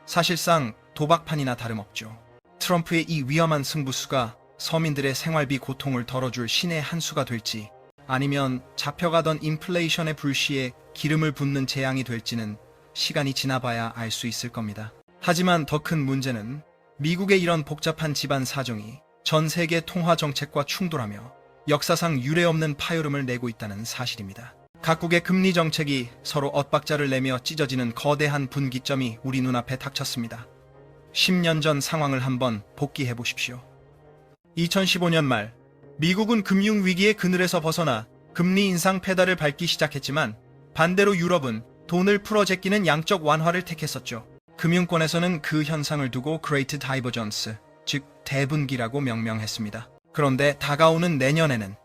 사실상 도박판이나 다름없죠. 트럼프의 이 위험한 승부수가 서민들의 생활비 고통을 덜어줄 신의 한 수가 될지 아니면 잡혀가던 인플레이션의 불씨에 기름을 붓는 재앙이 될지는 시간이 지나봐야 알 수 있을 겁니다. 하지만 더 큰 문제는 미국의 이런 복잡한 집안 사정이 전 세계 통화 정책과 충돌하며 역사상 유례없는 파열음을 내고 있다는 사실입니다. 각국의 금리 정책이 서로 엇박자를 내며 찢어지는 거대한 분기점이 우리 눈앞에 닥쳤습니다. 10년 전 상황을 한번 복기해 보십시오. 2015년 말 미국은 금융위기의 그늘에서 벗어나 금리 인상 페달을 밟기 시작했지만 반대로 유럽은 돈을 풀어 제끼는 양적 완화를 택했었죠. 금융권에서는 그 현상을 두고 Great Divergence, 즉 대분기라고 명명했습니다. 그런데 다가오는 내년에는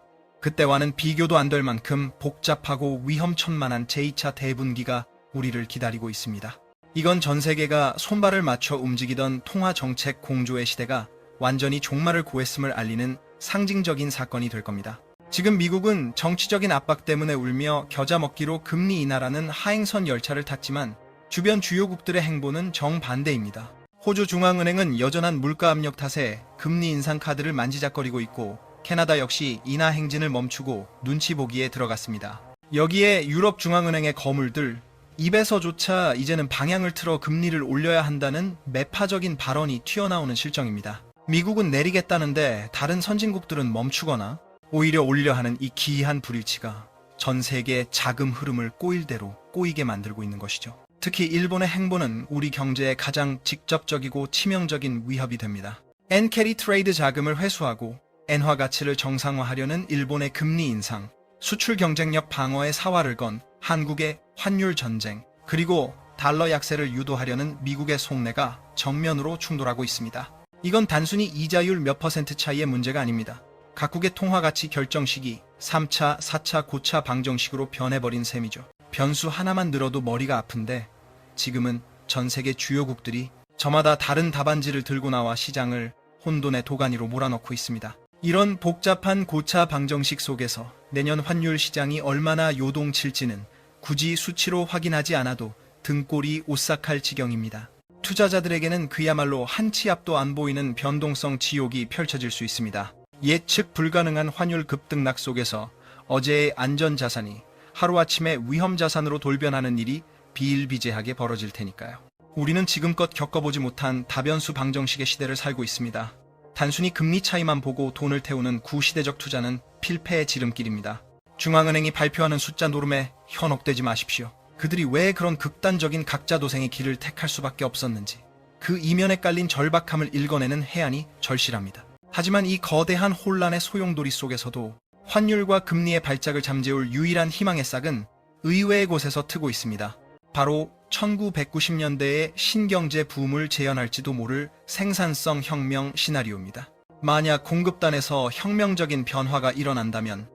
그때와는 비교도 안 될 만큼 복잡하고 위험천만한 제2차 대분기가 우리를 기다리고 있습니다. 이건 전 세계가 손발을 맞춰 움직이던 통화정책 공조의 시대가 완전히 종말을 고했음을 알리는 상징적인 사건이 될 겁니다. 지금 미국은 정치적인 압박 때문에 울며 겨자 먹기로 금리 인하라는 하행선 열차를 탔지만 주변 주요국들의 행보는 정반대입니다. 호주 중앙은행은 여전한 물가 압력 탓에 금리 인상 카드를 만지작거리고 있고 캐나다 역시 인하 행진을 멈추고 눈치 보기에 들어갔습니다. 여기에 유럽 중앙은행의 거물들 입에서조차 이제는 방향을 틀어 금리를 올려야 한다는 매파적인 발언이 튀어나오는 실정입니다. 미국은 내리겠다는데 다른 선진국들은 멈추거나 오히려 올려 하는 이 기이한 불일치가 전 세계의 자금 흐름을 꼬일대로 꼬이게 만들고 있는 것이죠. 특히 일본의 행보는 우리 경제에 가장 직접적이고 치명적인 위협이 됩니다. 엔캐리 트레이드 자금을 회수하고 엔화 가치를 정상화하려는 일본의 금리 인상, 수출 경쟁력 방어에 사활을 건 한국의 환율 전쟁, 그리고 달러 약세를 유도하려는 미국의 속내가 정면으로 충돌하고 있습니다. 이건 단순히 이자율 몇 퍼센트 차이의 문제가 아닙니다. 각국의 통화 가치 결정 시기 3차, 4차, 고차 방정식으로 변해버린 셈이죠. 변수 하나만 늘어도 머리가 아픈데 지금은 전 세계 주요국들이 저마다 다른 답안지를 들고 나와 시장을 혼돈의 도가니로 몰아넣고 있습니다. 이런 복잡한 고차 방정식 속에서 내년 환율 시장이 얼마나 요동칠지는 굳이 수치로 확인하지 않아도 등골이 오싹할 지경입니다. 투자자들에게는 그야말로 한 치 앞도 안 보이는 변동성 지옥이 펼쳐질 수 있습니다. 예측 불가능한 환율 급등락 속에서 어제의 안전자산이 하루아침에 위험자산으로 돌변하는 일이 비일비재하게 벌어질 테니까요. 우리는 지금껏 겪어보지 못한 다변수 방정식의 시대를 살고 있습니다. 단순히 금리 차이만 보고 돈을 태우는 구시대적 투자는 필패의 지름길입니다. 중앙은행이 발표하는 숫자 노름에 현혹되지 마십시오. 그들이 왜 그런 극단적인 각자 도생의 길을 택할 수밖에 없었는지 그 이면에 깔린 절박함을 읽어내는 해안이 절실합니다. 하지만 이 거대한 혼란의 소용돌이 속에서도 환율과 금리의 발작을 잠재울 유일한 희망의 싹은 의외의 곳에서 트고 있습니다. 바로 1990년대의 신경제 붐을 재현할지도 모를 생산성 혁명 시나리오입니다. 만약 공급단에서 혁명적인 변화가 일어난다면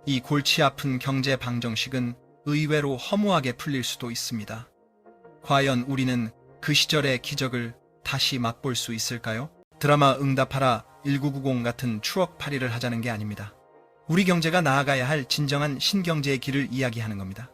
이 골치 아픈 경제 방정식은 의외로 허무하게 풀릴 수도 있습니다. 과연 우리는 그 시절의 기적을 다시 맛볼 수 있을까요? 드라마 응답하라 1990 같은 추억팔이를 하자는 게 아닙니다. 우리 경제가 나아가야 할 진정한 신경제의 길을 이야기하는 겁니다.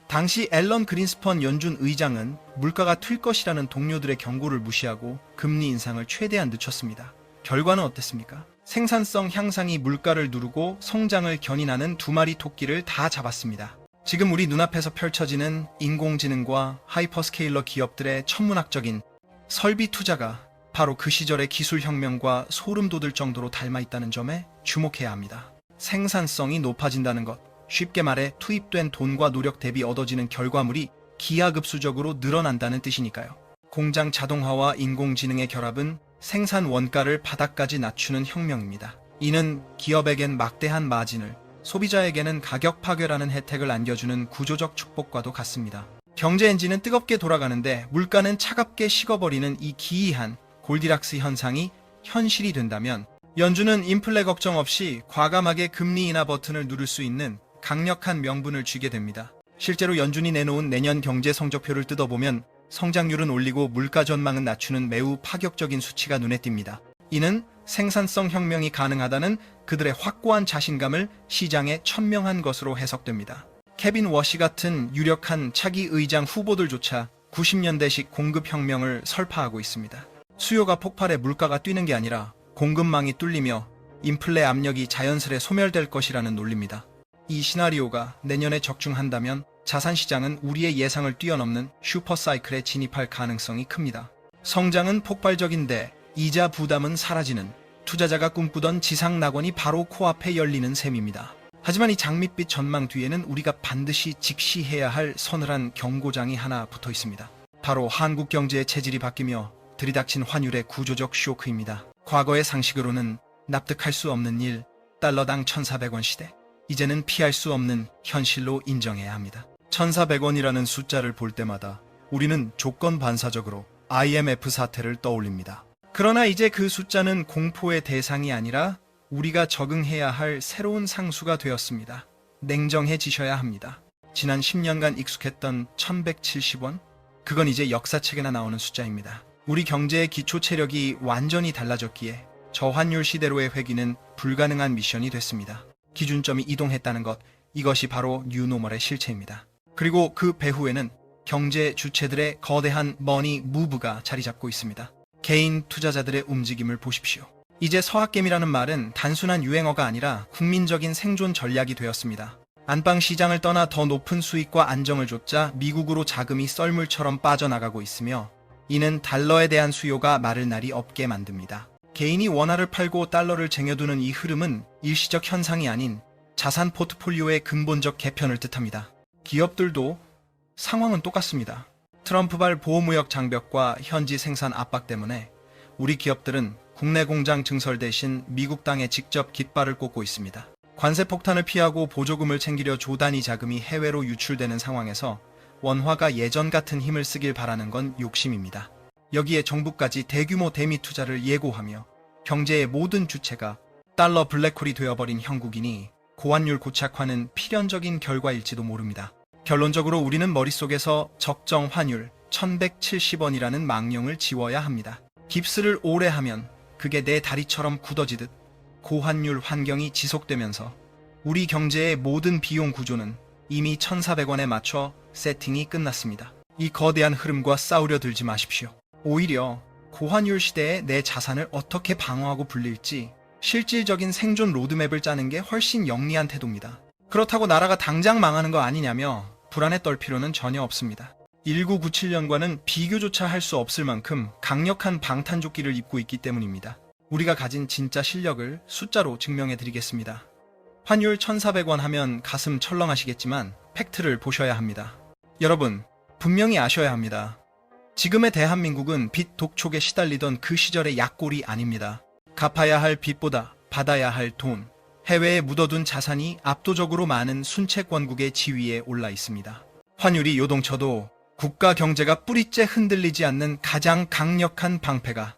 당시 앨런 그린스펀 연준 의장은 물가가 튈 것이라는 동료들의 경고를 무시하고 금리 인상을 최대한 늦췄습니다. 결과는 어땠습니까? 생산성 향상이 물가를 누르고 성장을 견인하는 두 마리 토끼를 다 잡았습니다. 지금 우리 눈앞에서 펼쳐지는 인공지능과 하이퍼스케일러 기업들의 천문학적인 설비 투자가 바로 그 시절의 기술혁명과 소름 돋을 정도로 닮아있다는 점에 주목해야 합니다. 생산성이 높아진다는 것, 쉽게 말해 투입된 돈과 노력 대비 얻어지는 결과물이 기하급수적으로 늘어난다는 뜻이니까요. 공장 자동화와 인공지능의 결합은 생산 원가를 바닥까지 낮추는 혁명입니다. 이는 기업에겐 막대한 마진을, 소비자에게는 가격 파괴라는 혜택을 안겨주는 구조적 축복과도 같습니다. 경제 엔진은 뜨겁게 돌아가는데 물가는 차갑게 식어버리는 이 기이한 골디락스 현상이 현실이 된다면 연준은 인플레 걱정 없이 과감하게 금리 인하 버튼을 누를 수 있는 강력한 명분을 쥐게 됩니다. 실제로 연준이 내놓은 내년 경제 성적표를 뜯어보면 성장률은 올리고 물가 전망은 낮추는 매우 파격적인 수치가 눈에 띕니다. 이는 생산성 혁명이 가능하다는 그들의 확고한 자신감을 시장에 천명한 것으로 해석됩니다. 케빈 워시 같은 유력한 차기 의장 후보들조차 90년대식 공급혁명을 설파하고 있습니다. 수요가 폭발해 물가가 뛰는 게 아니라 공급망이 뚫리며 인플레 압력이 자연스레 소멸될 것이라는 논리입니다. 이 시나리오가 내년에 적중한다면 자산시장은 우리의 예상을 뛰어넘는 슈퍼사이클에 진입할 가능성이 큽니다. 성장은 폭발적인데 이자 부담은 사라지는 투자자가 꿈꾸던 지상 낙원이 바로 코앞에 열리는 셈입니다. 하지만 이 장밋빛 전망 뒤에는 우리가 반드시 직시해야 할 서늘한 경고장이 하나 붙어 있습니다. 바로 한국 경제의 체질이 바뀌며 들이닥친 환율의 구조적 쇼크입니다. 과거의 상식으로는 납득할 수 없는 일, 달러당 1,400원 시대. 이제는 피할 수 없는 현실로 인정해야 합니다. 1,400원이라는 숫자를 볼 때마다 우리는 조건 반사적으로 IMF 사태를 떠올립니다. 그러나 이제 그 숫자는 공포의 대상이 아니라 우리가 적응해야 할 새로운 상수가 되었습니다. 냉정해지셔야 합니다. 지난 10년간 익숙했던 1,170원? 그건 이제 역사책에나 나오는 숫자입니다. 우리 경제의 기초 체력이 완전히 달라졌기에 저환율 시대로의 회귀는 불가능한 미션이 됐습니다. 기준점이 이동했다는 것, 이것이 바로 뉴노멀의 실체입니다. 그리고 그 배후에는 경제 주체들의 거대한 머니 무브가 자리 잡고 있습니다. 개인 투자자들의 움직임을 보십시오. 이제 서학겜이라는 말은 단순한 유행어가 아니라 국민적인 생존 전략이 되었습니다. 안방 시장을 떠나 더 높은 수익과 안정을 좇자 미국으로 자금이 썰물처럼 빠져나가고 있으며 이는 달러에 대한 수요가 마를 날이 없게 만듭니다. 개인이 원화를 팔고 달러를 쟁여두는 이 흐름은 일시적 현상이 아닌 자산 포트폴리오의 근본적 개편을 뜻합니다. 기업들도 상황은 똑같습니다. 트럼프발 보호무역 장벽과 현지 생산 압박 때문에 우리 기업들은 국내 공장 증설 대신 미국 땅에 직접 깃발을 꽂고 있습니다. 관세 폭탄을 피하고 보조금을 챙기려 조단위 자금이 해외로 유출되는 상황에서 원화가 예전 같은 힘을 쓰길 바라는 건 욕심입니다. 여기에 정부까지 대규모 대미 투자를 예고하며 경제의 모든 주체가 달러 블랙홀이 되어버린 형국이니 고환율 고착화는 필연적인 결과일지도 모릅니다. 결론적으로 우리는 머릿속에서 적정 환율 1,170원이라는 망령을 지워야 합니다. 깁스를 오래 하면 그게 내 다리처럼 굳어지듯 고환율 환경이 지속되면서 우리 경제의 모든 비용 구조는 이미 1,400원에 맞춰 세팅이 끝났습니다. 이 거대한 흐름과 싸우려 들지 마십시오. 오히려 고환율 시대에 내 자산을 어떻게 방어하고 불릴지 실질적인 생존 로드맵을 짜는 게 훨씬 영리한 태도입니다. 그렇다고 나라가 당장 망하는 거 아니냐며 불안에 떨 필요는 전혀 없습니다. 1997년과는 비교조차 할 수 없을 만큼 강력한 방탄조끼를 입고 있기 때문입니다. 우리가 가진 진짜 실력을 숫자로 증명해 드리겠습니다. 환율 1,400원 하면 가슴 철렁하시겠지만 팩트를 보셔야 합니다. 여러분, 분명히 아셔야 합니다. 지금의 대한민국은 빚 독촉에 시달리던 그 시절의 약골이 아닙니다. 갚아야 할 빚보다 받아야 할 돈, 해외에 묻어둔 자산이 압도적으로 많은 순채권국의 지위에 올라 있습니다. 환율이 요동쳐도 국가 경제가 뿌리째 흔들리지 않는 가장 강력한 방패가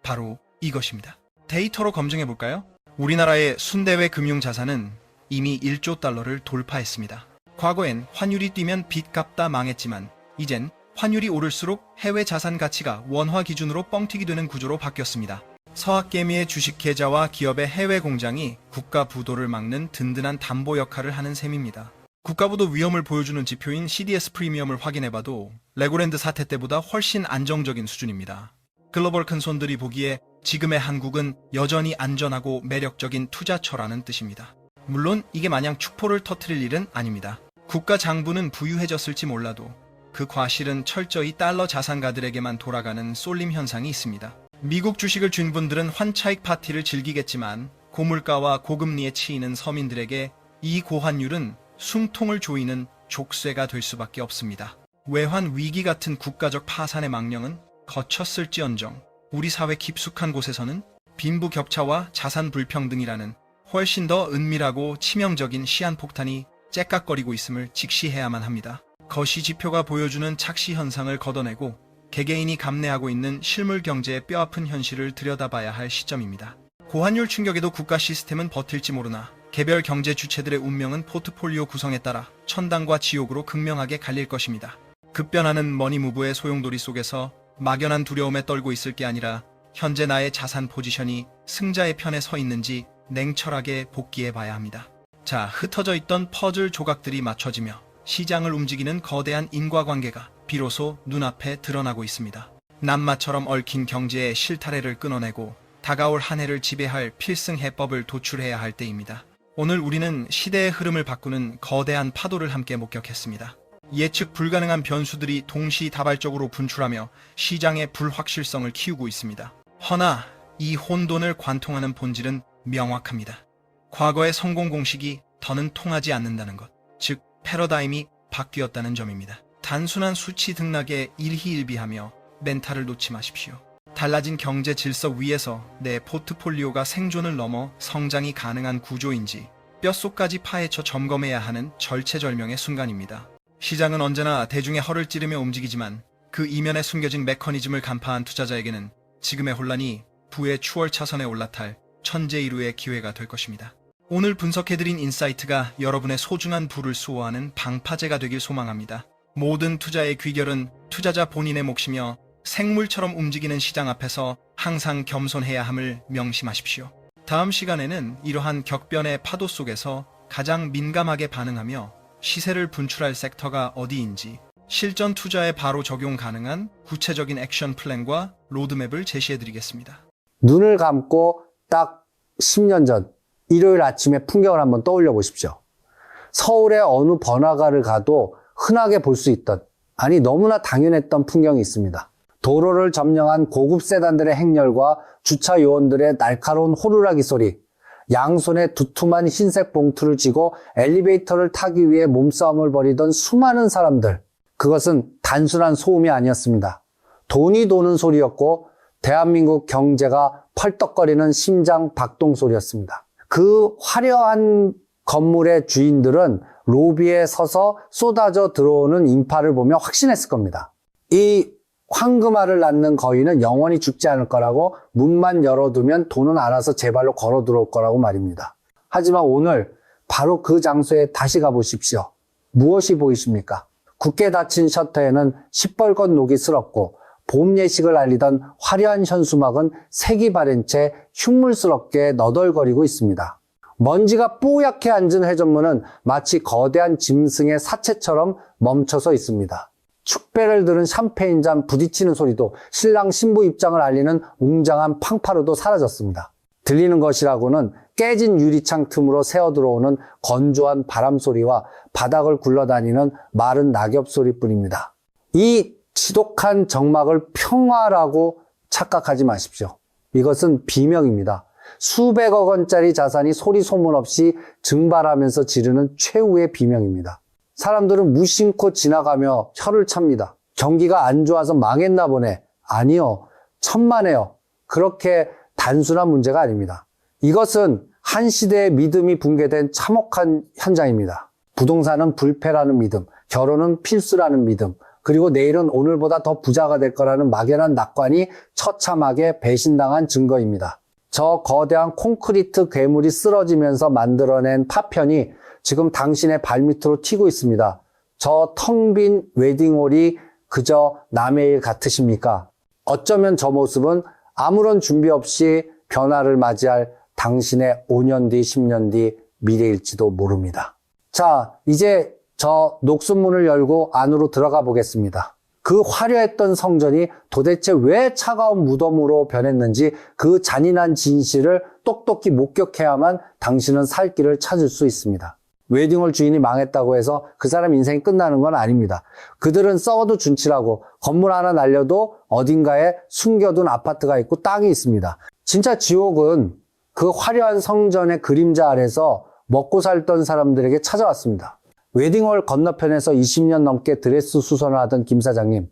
바로 이것입니다. 데이터로 검증해 볼까요? 우리나라의 순대외 금융자산은 이미 1조 달러를 돌파했습니다. 과거엔 환율이 뛰면 빚 갚다 망했지만 이젠 환율이 오를수록 해외 자산 가치가 원화 기준으로 뻥튀기 되는 구조로 바뀌었습니다. 서학개미의 주식 계좌와 기업의 해외 공장이 국가 부도를 막는 든든한 담보 역할을 하는 셈입니다. 국가부도 위험을 보여주는 지표인 CDS 프리미엄을 확인해봐도 레고랜드 사태 때보다 훨씬 안정적인 수준입니다. 글로벌 큰손들이 보기에 지금의 한국은 여전히 안전하고 매력적인 투자처라는 뜻입니다. 물론 이게 마냥 축포를 터뜨릴 일은 아닙니다. 국가 장부는 부유해졌을지 몰라도 그 과실은 철저히 달러 자산가들에게만 돌아가는 쏠림 현상이 있습니다. 미국 주식을 쥔 분들은 환차익 파티를 즐기겠지만 고물가와 고금리에 치이는 서민들에게 이 고환율은 숨통을 조이는 족쇄가 될 수밖에 없습니다. 외환 위기 같은 국가적 파산의 망령은 거쳤을지언정 우리 사회 깊숙한 곳에서는 빈부격차와 자산 불평등이라는 훨씬 더 은밀하고 치명적인 시한폭탄이 째깍거리고 있음을 직시해야만 합니다. 거시지표가 보여주는 착시 현상을 걷어내고 개개인이 감내하고 있는 실물 경제의 뼈아픈 현실을 들여다봐야 할 시점입니다. 고환율 충격에도 국가 시스템은 버틸지 모르나 개별 경제 주체들의 운명은 포트폴리오 구성에 따라 천당과 지옥으로 극명하게 갈릴 것입니다. 급변하는 머니무브의 소용돌이 속에서 막연한 두려움에 떨고 있을 게 아니라 현재 나의 자산 포지션이 승자의 편에 서 있는지 냉철하게 복기해 봐야 합니다. 자, 흩어져 있던 퍼즐 조각들이 맞춰지며 시장을 움직이는 거대한 인과관계가 비로소 눈앞에 드러나고 있습니다. 남마처럼 얽힌 경제의 실타래를 끊어내고 다가올 한 해를 지배할 필승 해법을 도출해야 할 때입니다. 오늘 우리는 시대의 흐름을 바꾸는 거대한 파도를 함께 목격했습니다. 예측 불가능한 변수들이 동시다발적으로 분출하며 시장의 불확실성을 키우고 있습니다. 허나 이 혼돈을 관통하는 본질은 명확합니다. 과거의 성공 공식이 더는 통하지 않는다는 것, 즉 패러다임이 바뀌었다는 점입니다. 단순한 수치 등락에 일희일비하며 멘탈을 놓지 마십시오. 달라진 경제 질서 위에서 내 포트폴리오가 생존을 넘어 성장이 가능한 구조인지 뼛속까지 파헤쳐 점검해야 하는 절체절명의 순간입니다. 시장은 언제나 대중의 허를 찌르며 움직이지만 그 이면에 숨겨진 메커니즘을 간파한 투자자에게는 지금의 혼란이 부의 추월차선에 올라탈 천재일우의 기회가 될 것입니다. 오늘 분석해드린 인사이트가 여러분의 소중한 부를 수호하는 방파제가 되길 소망합니다. 모든 투자의 귀결은 투자자 본인의 몫이며 생물처럼 움직이는 시장 앞에서 항상 겸손해야 함을 명심하십시오. 다음 시간에는 이러한 격변의 파도 속에서 가장 민감하게 반응하며 시세를 분출할 섹터가 어디인지 실전 투자에 바로 적용 가능한 구체적인 액션 플랜과 로드맵을 제시해드리겠습니다. 눈을 감고 딱 10년 전 일요일 아침에 풍경을 한번 떠올려 보십시오. 서울의 어느 번화가를 가도 흔하게 볼 수 있던, 아니 너무나 당연했던 풍경이 있습니다. 도로를 점령한 고급 세단들의 행렬과 주차 요원들의 날카로운 호루라기 소리, 양손에 두툼한 흰색 봉투를 쥐고 엘리베이터를 타기 위해 몸싸움을 벌이던 수많은 사람들, 그것은 단순한 소음이 아니었습니다. 돈이 도는 소리였고 대한민국 경제가 펄떡거리는 심장 박동 소리였습니다. 그 화려한 건물의 주인들은 로비에 서서 쏟아져 들어오는 인파를 보며 확신했을 겁니다. 이 황금알을 낳는 거인은 영원히 죽지 않을 거라고, 문만 열어두면 돈은 알아서 제 발로 걸어 들어올 거라고 말입니다. 하지만 오늘 바로 그 장소에 다시 가보십시오. 무엇이 보이십니까? 굳게 닫힌 셔터에는 시뻘건 녹이 슬었고 봄 예식을 알리던 화려한 현수막은 색이 바랜 채 흉물스럽게 너덜거리고 있습니다. 먼지가 뽀얗게 앉은 회전문은 마치 거대한 짐승의 사체처럼 멈춰서 있습니다. 축배를 들은 샴페인 잔 부딪히는 소리도 신랑 신부 입장을 알리는 웅장한 팡파르도 사라졌습니다. 들리는 것이라고는 깨진 유리창 틈으로 새어 들어오는 건조한 바람 소리와 바닥을 굴러다니는 마른 낙엽 소리뿐입니다. 이 지독한 정막을 평화라고 착각하지 마십시오. 이것은 비명입니다. 수백억 원짜리 자산이 소리 소문 없이 증발하면서 지르는 최후의 비명입니다. 사람들은 무심코 지나가며 혀를 찹니다. 경기가 안 좋아서 망했나 보네. 아니요. 천만에요. 그렇게 단순한 문제가 아닙니다. 이것은 한 시대의 믿음이 붕괴된 참혹한 현장입니다. 부동산은 불패라는 믿음, 결혼은 필수라는 믿음, 그리고 내일은 오늘보다 더 부자가 될 거라는 막연한 낙관이 처참하게 배신당한 증거입니다. 저 거대한 콘크리트 괴물이 쓰러지면서 만들어낸 파편이 지금 당신의 발밑으로 튀고 있습니다. 저 텅 빈 웨딩홀이 그저 남의 일 같으십니까? 어쩌면 저 모습은 아무런 준비 없이 변화를 맞이할 당신의 5년 뒤, 10년 뒤 미래일지도 모릅니다. 자, 이제 저 녹슨문을 열고 안으로 들어가 보겠습니다. 그 화려했던 성전이 도대체 왜 차가운 무덤으로 변했는지 그 잔인한 진실을 똑똑히 목격해야만 당신은 살 길을 찾을 수 있습니다. 웨딩홀 주인이 망했다고 해서 그 사람 인생이 끝나는 건 아닙니다. 그들은 썩어도 준치라고 건물 하나 날려도 어딘가에 숨겨둔 아파트가 있고 땅이 있습니다. 진짜 지옥은 그 화려한 성전의 그림자 아래서 먹고 살던 사람들에게 찾아왔습니다. 웨딩홀 건너편에서 20년 넘게 드레스 수선을 하던 김 사장님,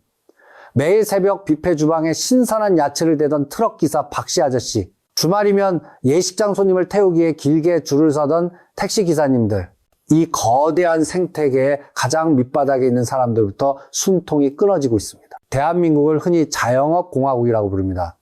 매일 새벽 뷔페 주방에 신선한 야채를 대던 트럭 기사 박씨 아저씨, 주말이면 예식장 손님을 태우기에 길게 줄을 서던 택시 기사님들, 이 거대한 생태계의 가장 밑바닥에 있는 사람들부터 숨통이 끊어지고 있습니다. 대한민국을 흔히 자영업 공화국이라고 부릅니다.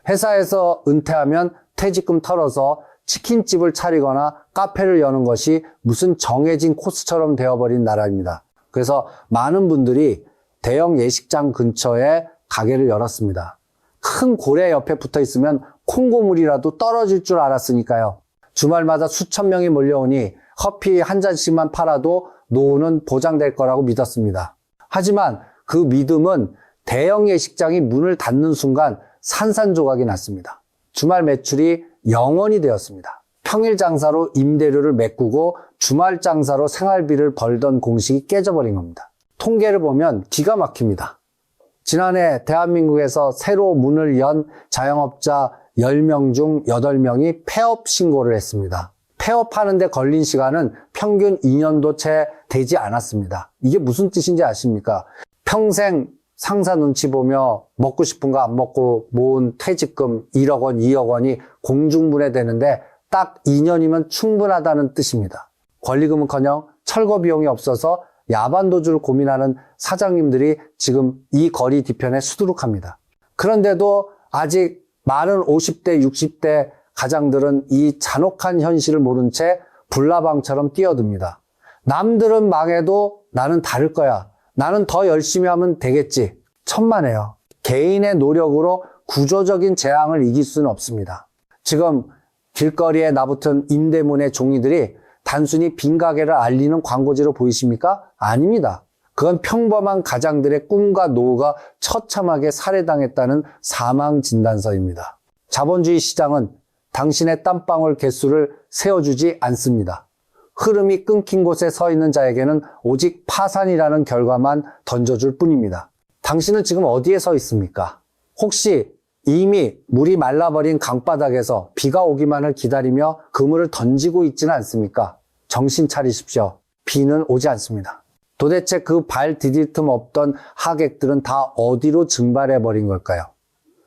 회사에서 은퇴하면 퇴직금 털어서 치킨집을 차리거나 카페를 여는 것이 무슨 정해진 코스처럼 되어버린 나라입니다. 그래서 많은 분들이 대형 예식장 근처에 가게를 열었습니다. 큰 고래 옆에 붙어 있으면 콩고물이라도 떨어질 줄 알았으니까요. 주말마다 수천 명이 몰려오니 커피 한 잔씩만 팔아도 노후는 보장될 거라고 믿었습니다. 하지만 그 믿음은 대형 예식장이 문을 닫는 순간 산산조각이 났습니다. 주말 매출이 0원이 되었습니다. 평일 장사로 임대료를 메꾸고 주말 장사로 생활비를 벌던 공식이 깨져버린 겁니다. 통계를 보면 기가 막힙니다. 지난해 대한민국에서 새로 문을 연 자영업자 10명 중 8명이 폐업 신고를 했습니다. 폐업하는 데 걸린 시간은 평균 2년도 채 되지 않았습니다. 이게 무슨 뜻인지 아십니까? 평생 상사 눈치 보며 먹고 싶은 거 안 먹고 모은 퇴직금 1억 원, 2억 원이 공중분해되는데 딱 2년이면 충분하다는 뜻입니다. 권리금은커녕 철거 비용이 없어서 야반도주를 고민하는 사장님들이 지금 이 거리 뒤편에 수두룩합니다. 그런데도 아직 많은 50대, 60대 가장들은 이 잔혹한 현실을 모른 채 불나방처럼 뛰어듭니다. 남들은 망해도 나는 다를 거야. 나는 더 열심히 하면 되겠지. 천만에요. 개인의 노력으로 구조적인 재앙을 이길 수는 없습니다. 지금 길거리에 나붙은 임대문의 종이들이 단순히 빈 가게를 알리는 광고지로 보이십니까? 아닙니다. 그건 평범한 가장들의 꿈과 노후가 처참하게 살해당했다는 사망 진단서입니다. 자본주의 시장은 당신의 땀방울 개수를 세어주지 않습니다. 흐름이 끊긴 곳에 서 있는 자에게는 오직 파산이라는 결과만 던져줄 뿐입니다. 당신은 지금 어디에 서 있습니까? 혹시 이미 물이 말라버린 강바닥에서 비가 오기만을 기다리며 그물을 던지고 있지는 않습니까? 정신 차리십시오. 비는 오지 않습니다. 도대체 그 발 디딜 틈 없던 하객들은 다 어디로 증발해버린 걸까요?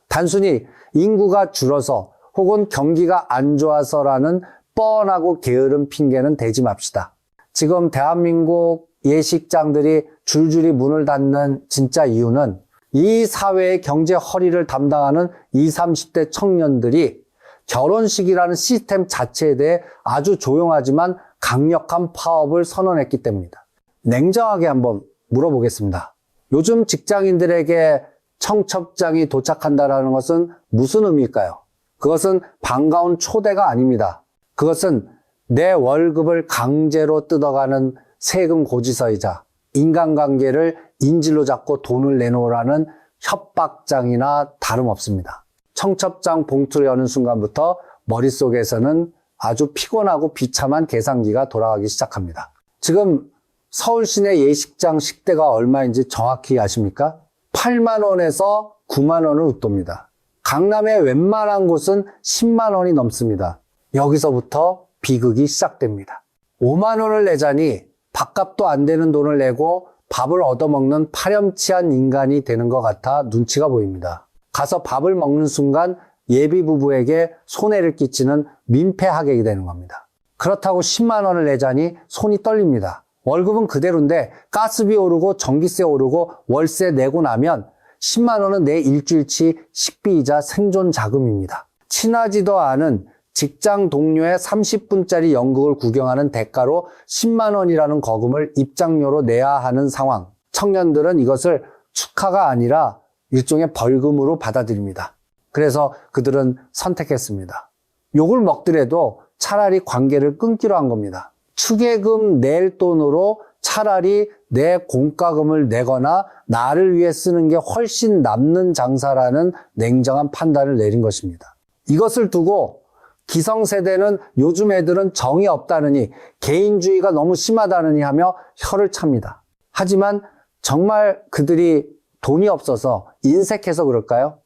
단순히 인구가 줄어서 혹은 경기가 안 좋아서라는 뻔하고 게으른 핑계는 대지 맙시다. 지금 대한민국 예식장들이 줄줄이 문을 닫는 진짜 이유는 이 사회의 경제 허리를 담당하는 20, 30대 청년들이 결혼식이라는 시스템 자체에 대해 아주 조용하지만 강력한 파업을 선언했기 때문입니다. 냉정하게 한번 물어보겠습니다. 요즘 직장인들에게 청첩장이 도착한다는 것은 무슨 의미일까요? 그것은 반가운 초대가 아닙니다. 그것은 내 월급을 강제로 뜯어가는 세금 고지서이자 인간관계를 인질로 잡고 돈을 내놓으라는 협박장이나 다름없습니다. 청첩장 봉투를 여는 순간부터 머릿속에서는 아주 피곤하고 비참한 계산기가 돌아가기 시작합니다. 지금 서울 시내 예식장 식대가 얼마인지 정확히 아십니까? 8만 원에서 9만 원을 웃돕니다. 강남의 웬만한 곳은 10만 원이 넘습니다. 여기서부터 비극이 시작됩니다. 5만 원을 내자니 밥값도 안 되는 돈을 내고 밥을 얻어먹는 파렴치한 인간이 되는 것 같아 눈치가 보입니다. 가서 밥을 먹는 순간 예비 부부에게 손해를 끼치는 민폐 하객이 되는 겁니다. 그렇다고 10만 원을 내자니 손이 떨립니다. 월급은 그대로인데 가스비 오르고 전기세 오르고 월세 내고 나면 10만 원은 내 일주일치 식비이자 생존 자금입니다. 친하지도 않은 직장 동료의 30분짜리 연극을 구경하는 대가로 10만 원이라는 거금을 입장료로 내야 하는 상황. 청년들은 이것을 축하가 아니라 일종의 벌금으로 받아들입니다. 그래서 그들은 선택했습니다. 욕을 먹더라도 차라리 관계를 끊기로 한 겁니다. 축의금 낼 돈으로 차라리 내 공과금을 내거나 나를 위해 쓰는 게 훨씬 남는 장사라는 냉정한 판단을 내린 것입니다. 이것을 두고 기성세대는 요즘 애들은 정이 없다느니 개인주의가 너무 심하다느니 하며 혀를 찹니다. 하지만 정말 그들이 돈이 없어서 인색해서 그럴까요?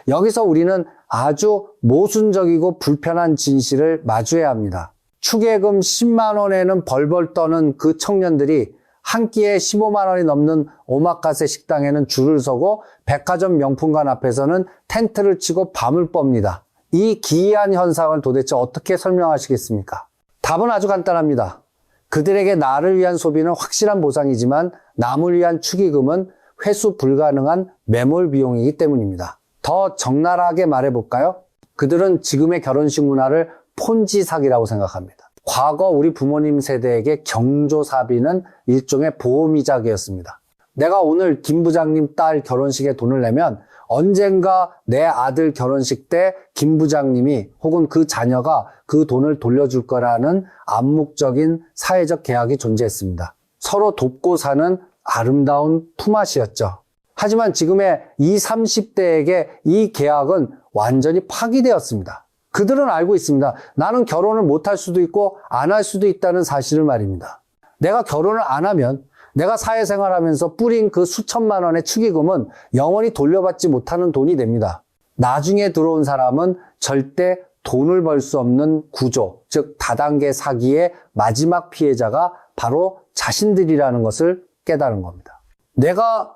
여기서 우리는 아주 모순적이고 불편한 진실을 마주해야 합니다. 축의금 10만 원에는 벌벌 떠는 그 청년들이 한 끼에 15만 원이 넘는 오마카세 식당에는 줄을 서고 백화점 명품관 앞에서는 텐트를 치고 밤을 빱니다. 이 기이한 현상을 도대체 어떻게 설명하시겠습니까? 답은 아주 간단합니다. 그들에게 나를 위한 소비는 확실한 보상이지만 남을 위한 축의금은 회수 불가능한 매몰 비용이기 때문입니다. 더 적나라하게 말해볼까요? 그들은 지금의 결혼식 문화를 폰지 사기라고 생각합니다. 과거 우리 부모님 세대에게 경조사비는 일종의 보험이자기였습니다. 내가 오늘 김 부장님 딸 결혼식에 돈을 내면 언젠가 내 아들 결혼식 때 김 부장님이 혹은 그 자녀가 그 돈을 돌려줄 거라는 암묵적인 사회적 계약이 존재했습니다. 서로 돕고 사는 아름다운 품앗이였죠. 하지만 지금의 20, 30대에게 이 계약은 완전히 파기되었습니다. 그들은 알고 있습니다. 나는 결혼을 못할 수도 있고 안 할 수도 있다는 사실을 말입니다. 내가 결혼을 안 하면 내가 사회생활하면서 뿌린 그 수천만 원의 축의금은 영원히 돌려받지 못하는 돈이 됩니다. 나중에 들어온 사람은 절대 돈을 벌 수 없는 구조, 즉 다단계 사기의 마지막 피해자가 바로 자신들이라는 것을 깨달은 겁니다. 내가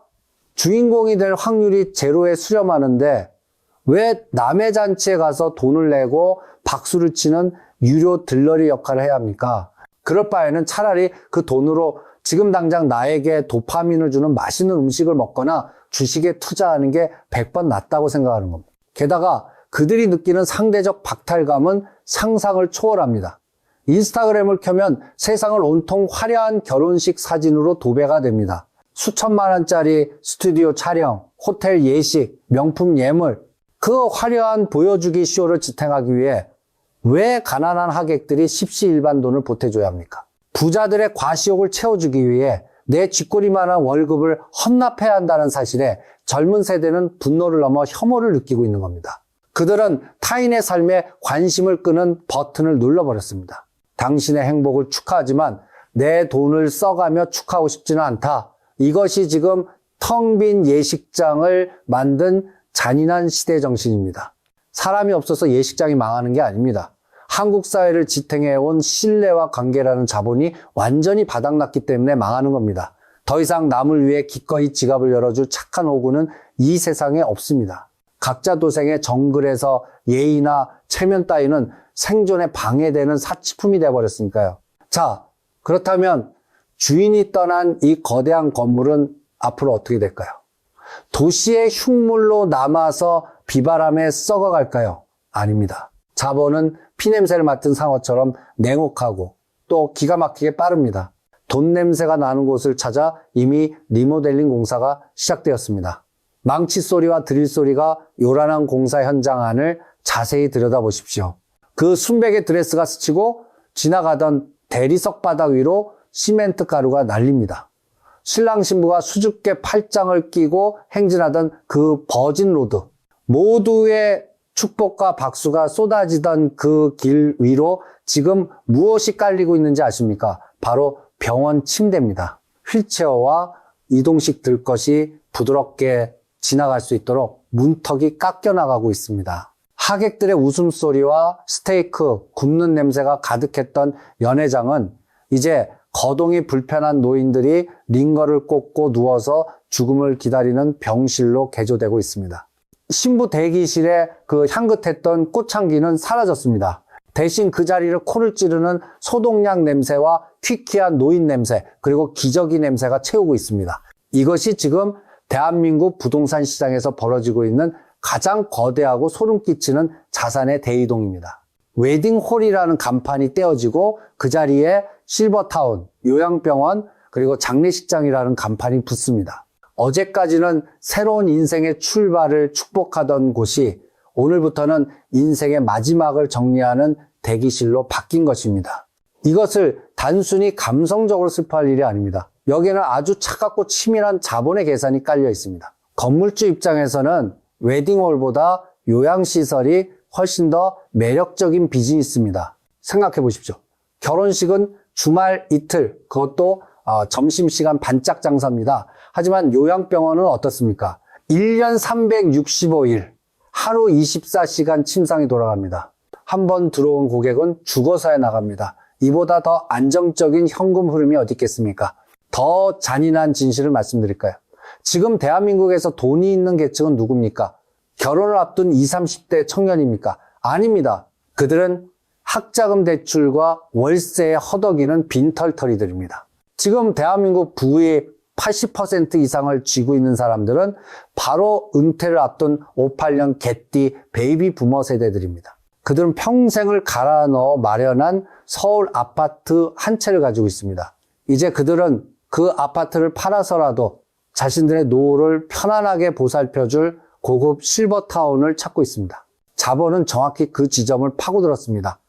주인공이 될 확률이 제로에 수렴하는데 왜 남의 잔치에 가서 돈을 내고 박수를 치는 유료 들러리 역할을 해야 합니까? 그럴 바에는 차라리 그 돈으로 지금 당장 나에게 도파민을 주는 맛있는 음식을 먹거나 주식에 투자하는 게 100번 낫다고 생각하는 겁니다. 게다가 그들이 느끼는 상대적 박탈감은 상상을 초월합니다. 인스타그램을 켜면 세상을 온통 화려한 결혼식 사진으로 도배가 됩니다. 수천만 원짜리 스튜디오 촬영, 호텔 예식, 명품 예물, 그 화려한 보여주기 쇼를 지탱하기 위해 왜 가난한 하객들이 십시일반 돈을 보태줘야 합니까? 부자들의 과시욕을 채워주기 위해 내 쥐꼬리만한 월급을 헌납해야 한다는 사실에 젊은 세대는 분노를 넘어 혐오를 느끼고 있는 겁니다. 그들은 타인의 삶에 관심을 끄는 버튼을 눌러버렸습니다. 당신의 행복을 축하하지만 내 돈을 써가며 축하하고 싶지는 않다. 이것이 지금 텅 빈 예식장을 만든 잔인한 시대 정신입니다. 사람이 없어서 예식장이 망하는 게 아닙니다. 한국 사회를 지탱해온 신뢰와 관계라는 자본이 완전히 바닥났기 때문에 망하는 겁니다. 더 이상 남을 위해 기꺼이 지갑을 열어줄 착한 호구는 이 세상에 없습니다. 각자 도생의 정글에서 예의나 체면 따위는 생존에 방해되는 사치품이 돼버렸으니까요. 자, 그렇다면 주인이 떠난 이 거대한 건물은 앞으로 어떻게 될까요? 도시의 흉물로 남아서 비바람에 썩어갈까요? 아닙니다. 자본은 피냄새를 맡은 상어처럼 냉혹하고 또 기가 막히게 빠릅니다. 돈 냄새가 나는 곳을 찾아 이미 리모델링 공사가 시작되었습니다. 망치 소리와 드릴 소리가 요란한 공사 현장 안을 자세히 들여다보십시오. 그 순백의 드레스가 스치고 지나가던 대리석 바닥 위로 시멘트 가루가 날립니다. 신랑 신부가 수줍게 팔짱을 끼고 행진하던 그 버진 로드, 모두의 축복과 박수가 쏟아지던 그 길 위로 지금 무엇이 깔리고 있는지 아십니까? 바로 병원 침대입니다. 휠체어와 이동식 들것이 부드럽게 지나갈 수 있도록 문턱이 깎여나가고 있습니다. 하객들의 웃음소리와 스테이크, 굽는 냄새가 가득했던 연회장은 이제 거동이 불편한 노인들이 링거를 꽂고 누워서 죽음을 기다리는 병실로 개조되고 있습니다. 신부 대기실에 그 향긋했던 꽃향기는 사라졌습니다. 대신 그 자리를 코를 찌르는 소독약 냄새와 퀴퀴한 노인 냄새, 그리고 기저귀 냄새가 채우고 있습니다. 이것이 지금 대한민국 부동산 시장에서 벌어지고 있는 가장 거대하고 소름 끼치는 자산의 대이동입니다. 웨딩홀이라는 간판이 떼어지고 그 자리에 실버타운, 요양병원, 그리고 장례식장이라는 간판이 붙습니다. 어제까지는 새로운 인생의 출발을 축복하던 곳이 오늘부터는 인생의 마지막을 정리하는 대기실로 바뀐 것입니다. 이것을 단순히 감성적으로 슬퍼할 일이 아닙니다. 여기에는 아주 차갑고 치밀한 자본의 계산이 깔려 있습니다. 건물주 입장에서는 웨딩홀보다 요양시설이 훨씬 더 매력적인 비즈니스입니다. 생각해 보십시오. 결혼식은 주말 이틀, 그것도 점심시간 반짝 장사입니다. 하지만 요양병원은 어떻습니까? 1년 365일, 하루 24시간 침상이 돌아갑니다. 한 번 들어온 고객은 죽어서야 나갑니다. 이보다 더 안정적인 현금 흐름이 어디 있겠습니까? 더 잔인한 진실을 말씀드릴까요? 지금 대한민국에서 돈이 있는 계층은 누굽니까? 결혼을 앞둔 20, 30대 청년입니까? 아닙니다. 그들은 학자금 대출과 월세에 허덕이는 빈털터리들입니다. 지금 대한민국 부의 80% 이상을 쥐고 있는 사람들은 바로 은퇴를 앞둔 58년 개띠 베이비 부머 세대들입니다. 그들은 평생을 갈아 넣어 마련한 서울 아파트 한 채를 가지고 있습니다. 이제 그들은 그 아파트를 팔아서라도 자신들의 노후를 편안하게 보살펴줄 고급 실버타운을 찾고 있습니다. 자본은 정확히 그 지점을 파고들었습니다.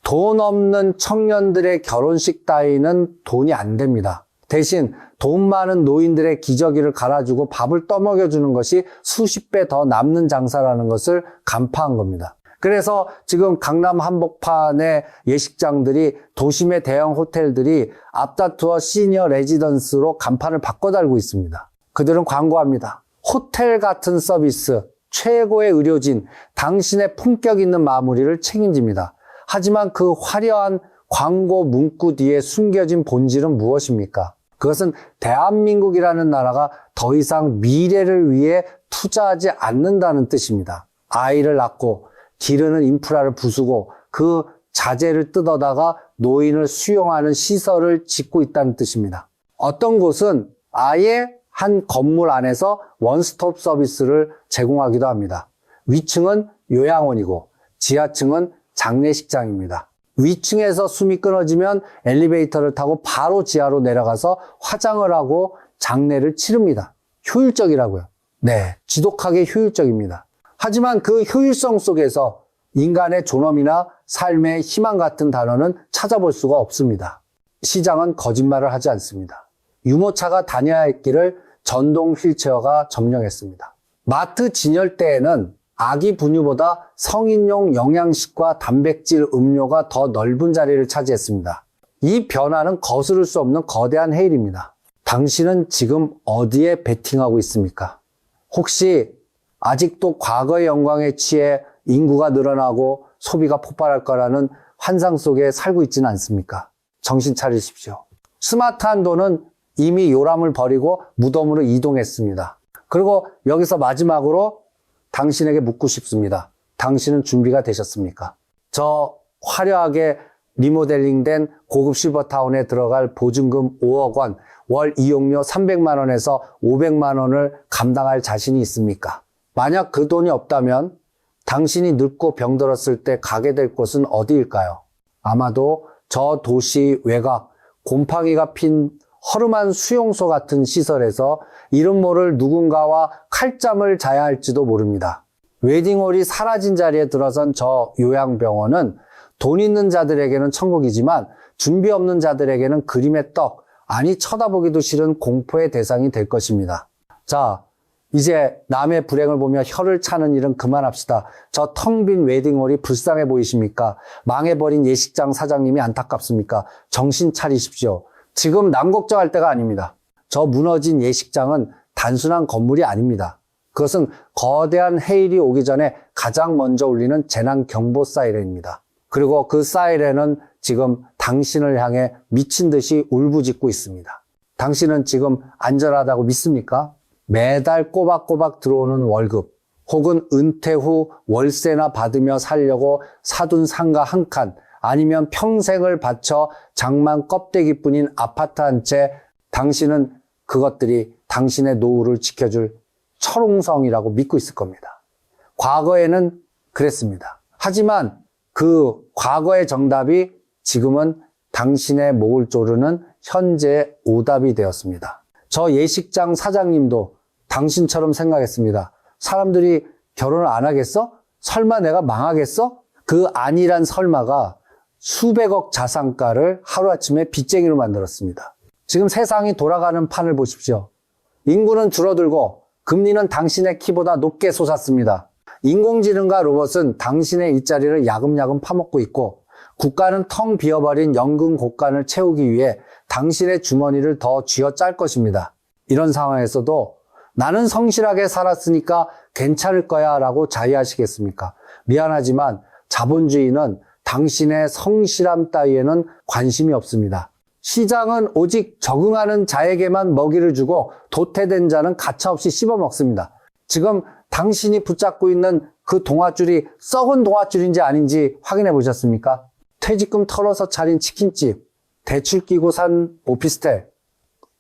돈 없는 청년들의 결혼식 따위는 돈이 안 됩니다. 대신 돈 많은 노인들의 기저귀를 갈아주고 밥을 떠먹여주는 것이 수십 배 더 남는 장사라는 것을 간파한 겁니다. 그래서 지금 강남 한복판의 예식장들이, 도심의 대형 호텔들이 앞다투어 시니어 레지던스로 간판을 바꿔 달고 있습니다. 그들은 광고합니다. 호텔 같은 서비스, 최고의 의료진, 당신의 품격 있는 마무리를 책임집니다. 하지만 그 화려한 광고 문구 뒤에 숨겨진 본질은 무엇입니까? 그것은 대한민국이라는 나라가 더 이상 미래를 위해 투자하지 않는다는 뜻입니다. 아이를 낳고 기르는 인프라를 부수고 그 자재를 뜯어다가 노인을 수용하는 시설을 짓고 있다는 뜻입니다. 어떤 곳은 아예 한 건물 안에서 원스톱 서비스를 제공하기도 합니다. 위층은 요양원이고 지하층은 장례식장입니다. 위층에서 숨이 끊어지면 엘리베이터를 타고 바로 지하로 내려가서 화장을 하고 장례를 치릅니다. 효율적이라고요. 네, 지독하게 효율적입니다. 하지만 그 효율성 속에서 인간의 존엄이나 삶의 희망 같은 단어는 찾아볼 수가 없습니다. 시장은 거짓말을 하지 않습니다. 유모차가 다녀야 할 길을 전동 휠체어가 점령했습니다. 마트 진열대에는 아기 분유보다 성인용 영양식과 단백질 음료가 더 넓은 자리를 차지했습니다. 이 변화는 거스를 수 없는 거대한 해일입니다. 당신은 지금 어디에 베팅하고 있습니까? 혹시 아직도 과거의 영광에 취해 인구가 늘어나고 소비가 폭발할 거라는 환상 속에 살고 있지는 않습니까? 정신 차리십시오. 스마트한 돈은 이미 요람을 버리고 무덤으로 이동했습니다. 그리고 여기서 마지막으로 당신에게 묻고 싶습니다. 당신은 준비가 되셨습니까? 저 화려하게 리모델링된 고급 실버타운에 들어갈 보증금 5억 원, 월 이용료 300만 원에서 500만 원을 감당할 자신이 있습니까? 만약 그 돈이 없다면 당신이 늙고 병들었을 때 가게 될 곳은 어디일까요? 아마도 저 도시 외곽, 곰팡이가 핀 허름한 수용소 같은 시설에서 이름 모를 누군가와 칼잠을 자야 할지도 모릅니다. 웨딩홀이 사라진 자리에 들어선 저 요양병원은 돈 있는 자들에게는 천국이지만 준비 없는 자들에게는 그림의 떡, 아니 쳐다보기도 싫은 공포의 대상이 될 것입니다. 자, 이제 남의 불행을 보며 혀를 차는 일은 그만합시다. 저 텅 빈 웨딩홀이 불쌍해 보이십니까? 망해버린 예식장 사장님이 안타깝습니까? 정신 차리십시오. 지금 남 걱정할 때가 아닙니다. 저 무너진 예식장은 단순한 건물이 아닙니다. 그것은 거대한 해일이 오기 전에 가장 먼저 울리는 재난 경보 사이렌입니다. 그리고 그 사이렌은 지금 당신을 향해 미친 듯이 울부짖고 있습니다. 당신은 지금 안전하다고 믿습니까? 매달 꼬박꼬박 들어오는 월급 혹은 은퇴 후 월세나 받으며 살려고 사둔 상가 한 칸 아니면 평생을 바쳐 장만 껍데기뿐인 아파트 한 채 당신은 그것들이 당신의 노후를 지켜줄 철옹성이라고 믿고 있을 겁니다. 과거에는 그랬습니다. 하지만 그 과거의 정답이 지금은 당신의 목을 조르는 현재의 오답이 되었습니다. 저 예식장 사장님도 당신처럼 생각했습니다. 사람들이 결혼을 안 하겠어? 설마 내가 망하겠어? 그 아니란 설마가 수백억 자산가를 하루아침에 빚쟁이로 만들었습니다. 지금 세상이 돌아가는 판을 보십시오. 인구는 줄어들고 금리는 당신의 키보다 높게 솟았습니다. 인공지능과 로봇은 당신의 일자리를 야금야금 파먹고 있고 국가는 텅 비어버린 연금 곡간을 채우기 위해 당신의 주머니를 더 쥐어짤 것입니다. 이런 상황에서도 나는 성실하게 살았으니까 괜찮을 거야 라고 자의하시겠습니까? 미안하지만 자본주의는 당신의 성실함 따위에는 관심이 없습니다. 시장은 오직 적응하는 자에게만 먹이를 주고 도태된 자는 가차없이 씹어먹습니다. 지금 당신이 붙잡고 있는 그 동아줄이 썩은 동아줄인지 아닌지 확인해 보셨습니까? 퇴직금 털어서 차린 치킨집, 대출 끼고 산 오피스텔,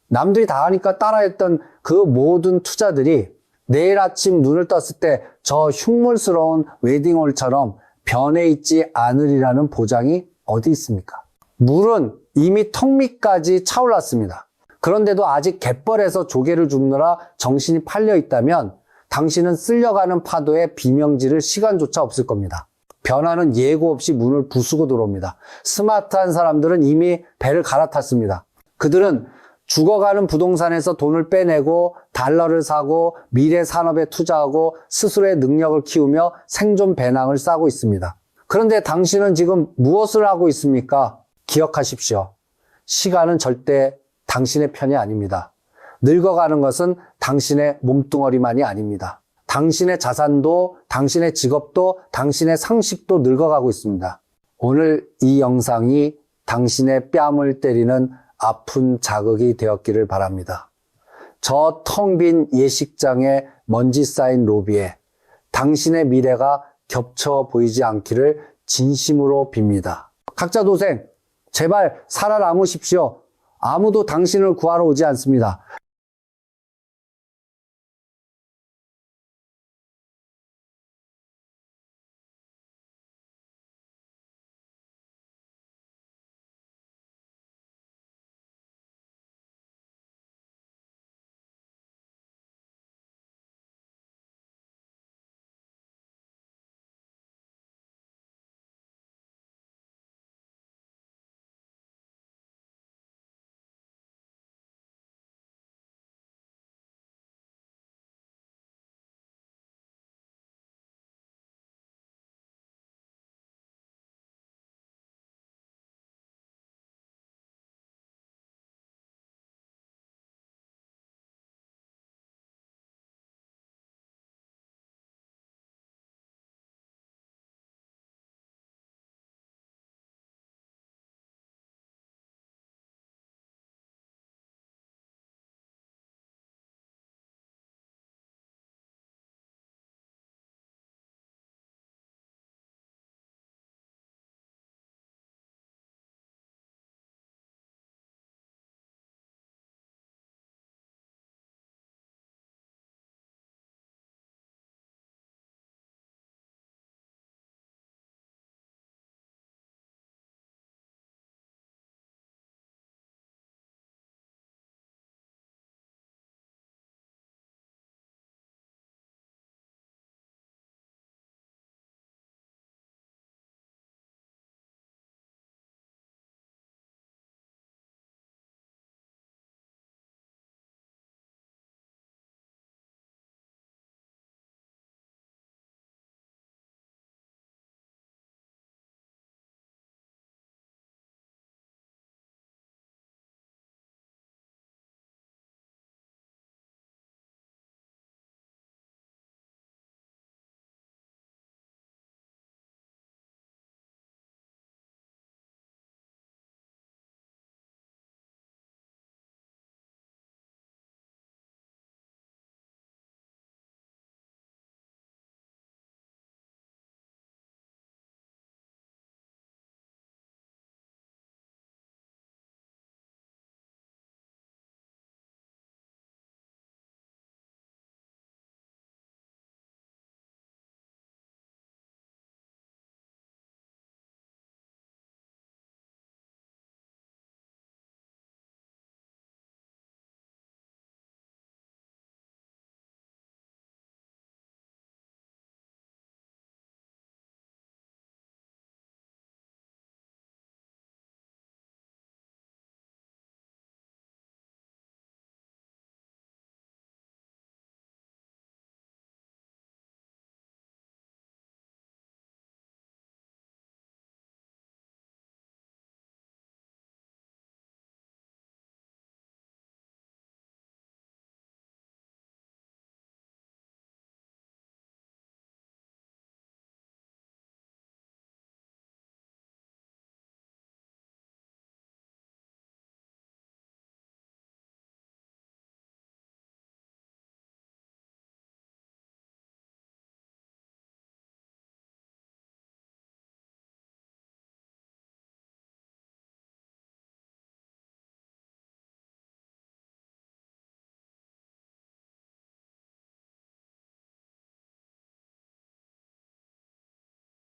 남들이 다 하니까 따라했던 그 모든 투자들이 내일 아침 눈을 떴을 때 저 흉물스러운 웨딩홀처럼 변해 있지 않으리라는 보장이 어디 있습니까? 물은 이미 턱 밑까지 차올랐습니다. 그런데도 아직 갯벌에서 조개를 줍느라 정신이 팔려 있다면 당신은 쓸려가는 파도에 비명지를 시간조차 없을 겁니다. 변화는 예고 없이 문을 부수고 들어옵니다. 스마트한 사람들은 이미 배를 갈아탔습니다. 그들은 죽어가는 부동산에서 돈을 빼내고 달러를 사고 미래 산업에 투자하고 스스로의 능력을 키우며 생존 배낭을 싸고 있습니다. 그런데 당신은 지금 무엇을 하고 있습니까? 기억하십시오. 시간은 절대 당신의 편이 아닙니다. 늙어가는 것은 당신의 몸뚱어리만이 아닙니다. 당신의 자산도, 당신의 직업도, 당신의 상식도 늙어가고 있습니다. 오늘 이 영상이 당신의 뺨을 때리는 아픈 자극이 되었기를 바랍니다. 저 텅 빈 예식장의 먼지 쌓인 로비에 당신의 미래가 겹쳐 보이지 않기를 진심으로 빕니다. 각자 도생, 제발 살아남으십시오. 아무도 당신을 구하러 오지 않습니다.